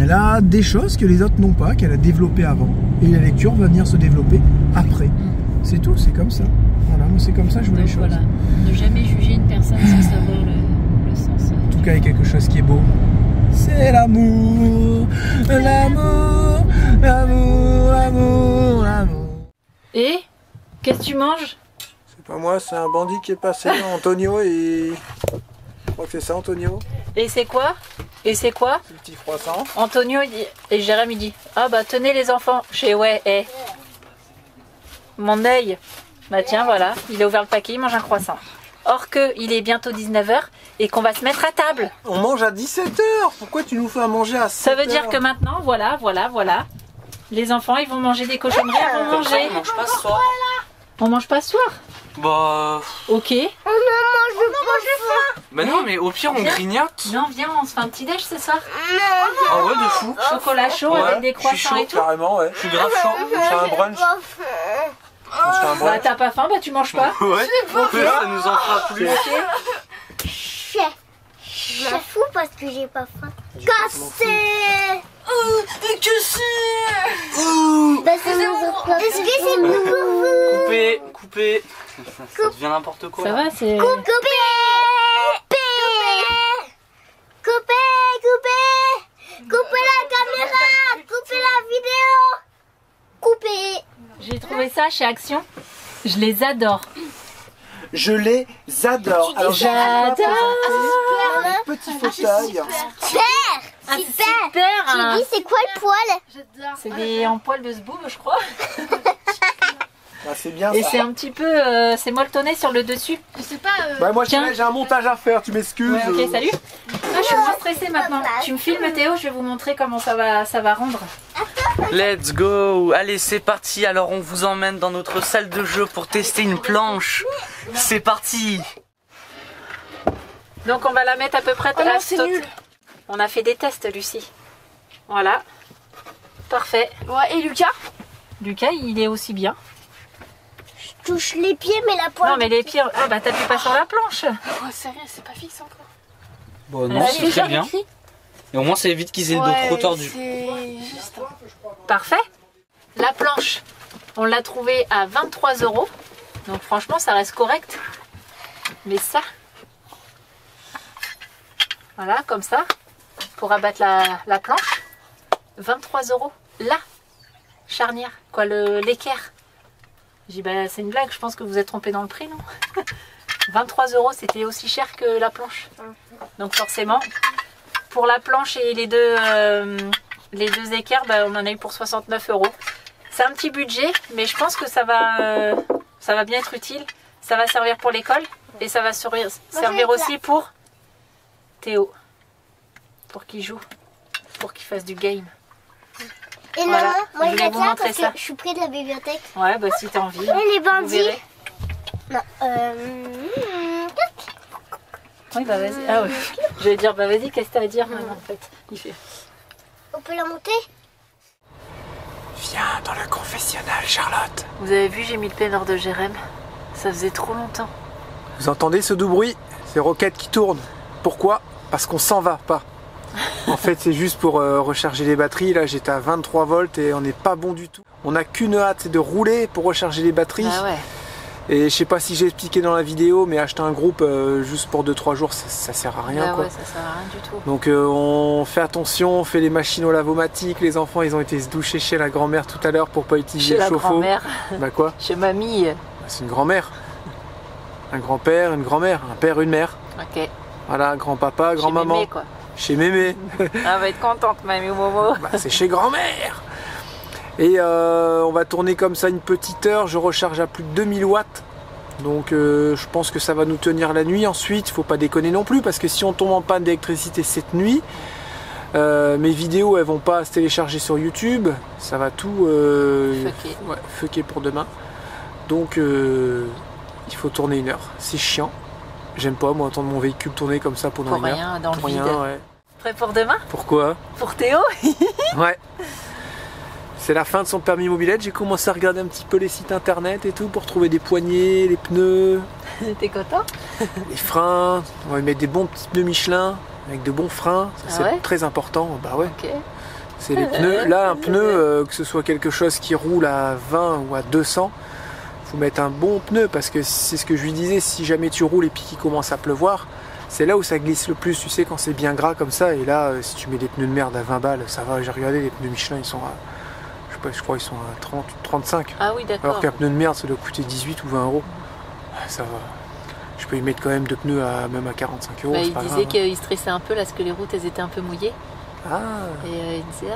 Speaker 4: Elle a des choses que les autres n'ont pas, qu'elle a développées avant. Et la lecture va venir se développer après. C'est tout, c'est comme ça. Voilà, moi c'est comme ça que je vois les
Speaker 6: Donc
Speaker 4: choses.
Speaker 6: voilà, ne jamais juger une personne sans savoir le sens.
Speaker 4: En tout cas, il y a quelque chose qui est beau. C'est l'amour, l'amour, l'amour, l'amour, l'amour.
Speaker 1: Et qu'est-ce que tu manges?
Speaker 4: C'est pas moi, c'est un bandit qui est passé, Antonio, et... Je crois que c'est ça, Antonio.
Speaker 1: Et c'est quoi? Et c'est quoi?
Speaker 4: C'est le petit croissant.
Speaker 1: Antonio il dit, et Jérémy dit, ah bah tenez les enfants. Je fais ouais, mon œil. Bah tiens voilà, il a ouvert le paquet, il mange un croissant. Or que il est bientôt 19h et qu'on va se mettre à table.
Speaker 4: On mange à 17h. Pourquoi tu nous fais à manger à 7h?
Speaker 1: Ça veut dire que maintenant, voilà. Les enfants ils vont manger des cochonneries avant de
Speaker 3: Comme ça,
Speaker 1: manger.
Speaker 3: on mange pas ce soir.
Speaker 1: On mange pas ce soir?
Speaker 3: Bah.
Speaker 1: Ok.
Speaker 3: Bah non, mais au pire, on grignote.
Speaker 1: Non viens, on se fait un petit déj ce soir.
Speaker 3: Ah ouais, de fou.
Speaker 1: Chocolat chaud
Speaker 3: Ouais,
Speaker 1: avec des
Speaker 3: je suis
Speaker 1: croissants
Speaker 3: chaud,
Speaker 1: et tout.
Speaker 4: Carrément, ouais.
Speaker 3: Je suis grave chaud.
Speaker 4: C'est un brunch. On se fait un
Speaker 1: Bah
Speaker 4: brunch.
Speaker 1: t'as pas faim, bah tu manges pas.
Speaker 3: Ouais, ça nous en fera plus.
Speaker 5: Je m'en fous parce que j'ai pas faim. Cassé. Bah, est-ce que c'est nouveau?
Speaker 3: Couper. Ça devient n'importe quoi.
Speaker 1: Ça va, c'est...
Speaker 5: Couper. Couper la caméra. Couper la vidéo. Couper.
Speaker 1: J'ai trouvé ça chez Action. Je les adore.
Speaker 4: Je les adore. Alors, j'ai
Speaker 1: J'adore.
Speaker 4: un petit fauteuil.
Speaker 1: Ah,
Speaker 5: Super.
Speaker 1: super hein.
Speaker 5: J'ai dit c'est quoi le poil?
Speaker 1: C'est des en poil de zboob, je crois.
Speaker 4: Bah, c'est bien
Speaker 1: Et
Speaker 4: ça.
Speaker 1: c'est un petit peu... c'est molletonné sur le dessus.
Speaker 4: Bah, moi,
Speaker 1: Tiens.
Speaker 4: j'ai un montage à faire, tu m'excuses.
Speaker 1: Ouais, ok, salut. Ah, je suis moins stressée maintenant. Tu me filmes Théo, je vais vous montrer comment ça va rendre.
Speaker 3: Let's go. Allez, c'est parti. Alors, on vous emmène dans notre salle de jeu pour tester une planche. C'est parti.
Speaker 1: Donc on va la mettre à peu près à la stock. On a fait des tests, Lucie. Voilà. Parfait.
Speaker 5: Ouais, et Lucas?
Speaker 1: Lucas, il est aussi bien.
Speaker 5: Je touche les pieds, mais la poêle.
Speaker 1: Non, mais les pieds... Ah bah t'appuies pas sur la planche.
Speaker 5: Oh, sérieux, c'est pas fixe encore.
Speaker 3: Bon,
Speaker 1: non,
Speaker 3: non,
Speaker 1: c'est
Speaker 3: c'est très bien. Et au moins, ça évite qu'ils aient le dos trop tordu.
Speaker 5: C'est juste.
Speaker 1: Parfait. La planche. On l'a trouvé à 23 €. Donc franchement, ça reste correct. Mais ça, voilà, comme ça, pour abattre la planche, 23 €. Là, charnière, quoi, l'équerre. J'ai dit, bah, c'est une blague, je pense que vous êtes trompé dans le prix, non? 23 €, c'était aussi cher que la planche. Donc forcément, pour la planche et les deux équerres, bah, on en a eu pour 69 €. C'est un petit budget, mais je pense que ça va bien être utile. Ça va servir pour l'école et ça va servir aussi pour Théo. Pour qu'il joue, pour qu'il fasse du game.
Speaker 5: Et
Speaker 1: Voilà,
Speaker 5: maman, moi
Speaker 1: je
Speaker 5: je
Speaker 1: voulais
Speaker 5: vais
Speaker 1: vous
Speaker 5: ça
Speaker 1: montrer
Speaker 5: parce
Speaker 1: ça.
Speaker 5: que je suis près de la bibliothèque.
Speaker 1: Ouais, bah si t'as envie.
Speaker 5: Et les
Speaker 1: vous
Speaker 5: bandits.
Speaker 1: verrez.
Speaker 5: Non,
Speaker 1: Oui, bah vas-y. Ah ouais. Je vais dire, bah vas-y, qu'est-ce que t'as à dire maintenant en fait? Il fait.
Speaker 5: on peut la monter?
Speaker 2: Viens dans le confessionnal, Charlotte.
Speaker 1: Vous avez vu, j'ai mis le peinard de Jérém. Ça faisait trop longtemps.
Speaker 2: Vous entendez ce doux bruit? C'est Roquette qui tourne. Pourquoi? Parce qu'on s'en va pas. En fait, c'est juste pour recharger les batteries. Là, j'étais à 23 volts et on n'est pas bon du tout. On n'a qu'une hâte, c'est de rouler pour recharger les batteries.
Speaker 1: Ah ouais.
Speaker 2: Et je sais pas si j'ai expliqué dans la vidéo, mais acheter un groupe juste pour 2-3 jours, ça sert à rien.
Speaker 1: Bah
Speaker 2: Quoi.
Speaker 1: ouais, ça sert à rien du tout.
Speaker 2: Donc on fait attention, on fait les machines au lavomatique. Les enfants, ils ont été se doucher chez la grand-mère tout à l'heure pour pas utiliser
Speaker 1: Chez
Speaker 2: le
Speaker 1: la
Speaker 2: chauffe-eau.
Speaker 1: grand-mère,
Speaker 2: Bah quoi?
Speaker 1: chez mamie.
Speaker 2: Bah, c'est une grand-mère. Un grand-père, une grand-mère, un père, une mère.
Speaker 1: Ok.
Speaker 2: Voilà, grand-papa, grand-maman.
Speaker 1: Chez mémé, quoi.
Speaker 2: Chez mémé.
Speaker 1: Elle va être contente, mamie ou Momo.
Speaker 2: Bah, c'est chez grand-mère. Et on va tourner comme ça une petite heure. Je recharge à plus de 2000 watts. Donc je pense que ça va nous tenir la nuit. Ensuite, il faut pas déconner non plus, parce que si on tombe en panne d'électricité cette nuit, mes vidéos elles vont pas se télécharger sur YouTube. Ça va tout fucker pour demain. Donc il faut tourner une heure. C'est chiant. J'aime pas moi entendre mon véhicule tourner comme ça pendant
Speaker 1: Pour
Speaker 2: une heure.
Speaker 1: rien, dans
Speaker 2: Pour
Speaker 1: le vide.
Speaker 2: rien, ouais.
Speaker 1: Prêt pour demain?
Speaker 2: Pourquoi?
Speaker 1: Pour Théo?
Speaker 2: Ouais. C'est la fin de son permis mobilette. J'ai commencé à regarder un petit peu les sites internet et tout pour trouver des poignées, les pneus,
Speaker 1: T'es content?
Speaker 2: les freins. On va mettre des bons petits pneus Michelin avec de bons freins. Ça,
Speaker 1: Ah
Speaker 2: c'est
Speaker 1: ouais
Speaker 2: très important. Bah ouais.
Speaker 1: Ok.
Speaker 2: C'est les pneus. Là, un pneu, que ce soit quelque chose qui roule à 20 ou à 200, faut mettre un bon pneu parce que c'est ce que je lui disais. Si jamais tu roules et puis qu'il commence à pleuvoir, c'est là où ça glisse le plus. Tu sais, quand c'est bien gras comme ça. Et là, si tu mets des pneus de merde à 20 balles, ça va. J'ai regardé, les pneus Michelin, ils sont à, je crois qu'ils sont à 30, 35.
Speaker 1: Ah oui, d'accord.
Speaker 2: Alors qu'un pneu de merde, ça doit coûter 18 ou 20 euros. Ça va. Je peux y mettre quand même de pneus à même à 45 euros.
Speaker 1: Bah,
Speaker 2: c'est
Speaker 1: il
Speaker 2: pas
Speaker 1: disait
Speaker 2: grave, hein.
Speaker 1: qu'il stressait un peu là, parce que les routes elles étaient un peu mouillées.
Speaker 2: Ah,
Speaker 1: Et il disait,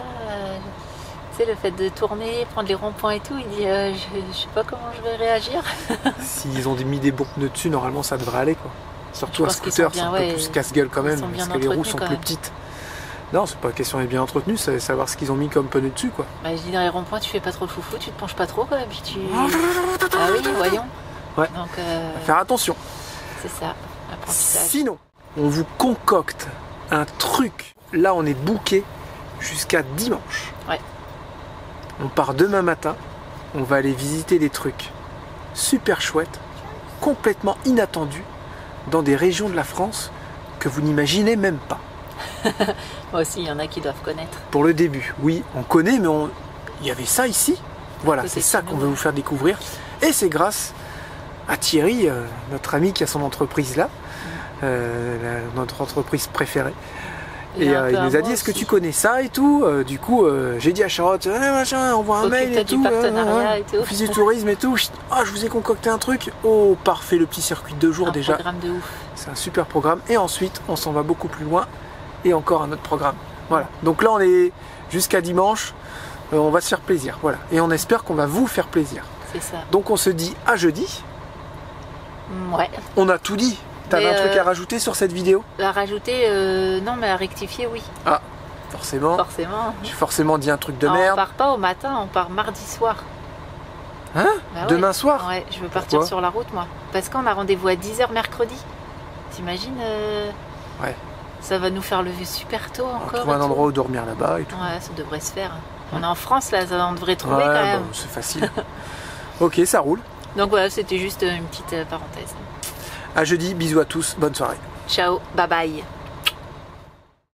Speaker 1: tu sais, le fait de tourner, prendre les ronds-points et tout, il dit, je sais pas comment je vais réagir.
Speaker 2: s'ils ont mis des bons pneus dessus, normalement ça devrait aller quoi. Surtout
Speaker 1: Je
Speaker 2: un
Speaker 1: pense qu'ils
Speaker 2: scooter,
Speaker 1: sont
Speaker 2: c'est un
Speaker 1: bien,
Speaker 2: peu
Speaker 1: ouais,
Speaker 2: plus casse-gueule quand
Speaker 1: ils
Speaker 2: même,
Speaker 1: sont bien
Speaker 2: parce que les roues
Speaker 1: entretenus
Speaker 2: sont
Speaker 1: quand
Speaker 2: plus
Speaker 1: même.
Speaker 2: petites. Non, c'est pas question d'être bien entretenu, c'est savoir ce qu'ils ont mis comme pneus dessus quoi.
Speaker 1: Bah, je dis, dans les ronds-points, tu fais pas trop le foufou, tu te penches pas trop quand même, puis tu... Ah oui, voyons.
Speaker 2: Ouais.
Speaker 1: Donc,
Speaker 2: Faire attention.
Speaker 1: c'est ça, l'apprentissage.
Speaker 2: Sinon, on vous concocte un truc. Là, on est booké jusqu'à dimanche.
Speaker 1: Ouais.
Speaker 2: On part demain matin. On va aller visiter des trucs super chouettes, complètement inattendus, dans des régions de la France que vous n'imaginez même pas.
Speaker 1: Moi aussi, il y en a qui doivent connaître.
Speaker 2: Pour le début, oui, on connaît, mais il y avait ça ici. Voilà,
Speaker 1: Côté
Speaker 2: c'est ça
Speaker 1: de
Speaker 2: qu'on
Speaker 1: nous.
Speaker 2: veut vous faire découvrir. Et c'est à Thierry, notre ami qui a son entreprise là, notre entreprise préférée. Et
Speaker 1: a un peu
Speaker 2: il
Speaker 1: à
Speaker 2: nous a
Speaker 1: moi
Speaker 2: dit, est-ce que
Speaker 1: aussi.
Speaker 2: tu connais ça et tout. Du coup, j'ai dit à Charlotte, machin, envoie un mail
Speaker 1: Occupe-toi
Speaker 2: et
Speaker 1: du
Speaker 2: tout.
Speaker 1: partenariat et tout.
Speaker 2: Office du tourisme et tout. Ah, je vous ai concocté un truc. Oh, parfait, le petit circuit de 2 jours
Speaker 1: Un
Speaker 2: déjà.
Speaker 1: programme de ouf.
Speaker 2: C'est un super programme. Et ensuite, on s'en va beaucoup plus loin. Et encore un autre programme. Voilà. Donc là, on est jusqu'à dimanche. On va se faire plaisir. Voilà. Et on espère qu'on va vous faire plaisir.
Speaker 1: C'est ça.
Speaker 2: Donc on se dit à jeudi.
Speaker 1: Ouais.
Speaker 2: On a tout dit. T'avais
Speaker 1: Mais,
Speaker 2: un truc à rajouter sur cette vidéo?
Speaker 1: À rajouter, non, mais à rectifier, oui.
Speaker 2: Ah, forcément.
Speaker 1: Forcément.
Speaker 2: J'ai forcément dit un truc de
Speaker 1: On
Speaker 2: merde.
Speaker 1: part pas au matin, on part mardi soir.
Speaker 2: Hein?
Speaker 1: Bah ouais.
Speaker 2: Demain soir?
Speaker 1: Ouais, je veux partir
Speaker 2: Pourquoi
Speaker 1: sur la route, moi. Parce qu'on a rendez-vous à 10h mercredi. T'imagines
Speaker 2: Ouais.
Speaker 1: Ça va nous faire lever super tôt
Speaker 2: On va
Speaker 1: encore.
Speaker 2: trouver un
Speaker 1: et tout.
Speaker 2: endroit où dormir là-bas et tout.
Speaker 1: Ouais, ça devrait se faire. On est en France, là, on devrait trouver
Speaker 2: Ouais,
Speaker 1: quand même.
Speaker 2: bon, c'est facile. Ok, ça roule.
Speaker 1: Donc voilà, c'était juste une petite parenthèse.
Speaker 2: À jeudi, bisous à tous, bonne soirée.
Speaker 1: Ciao, bye bye.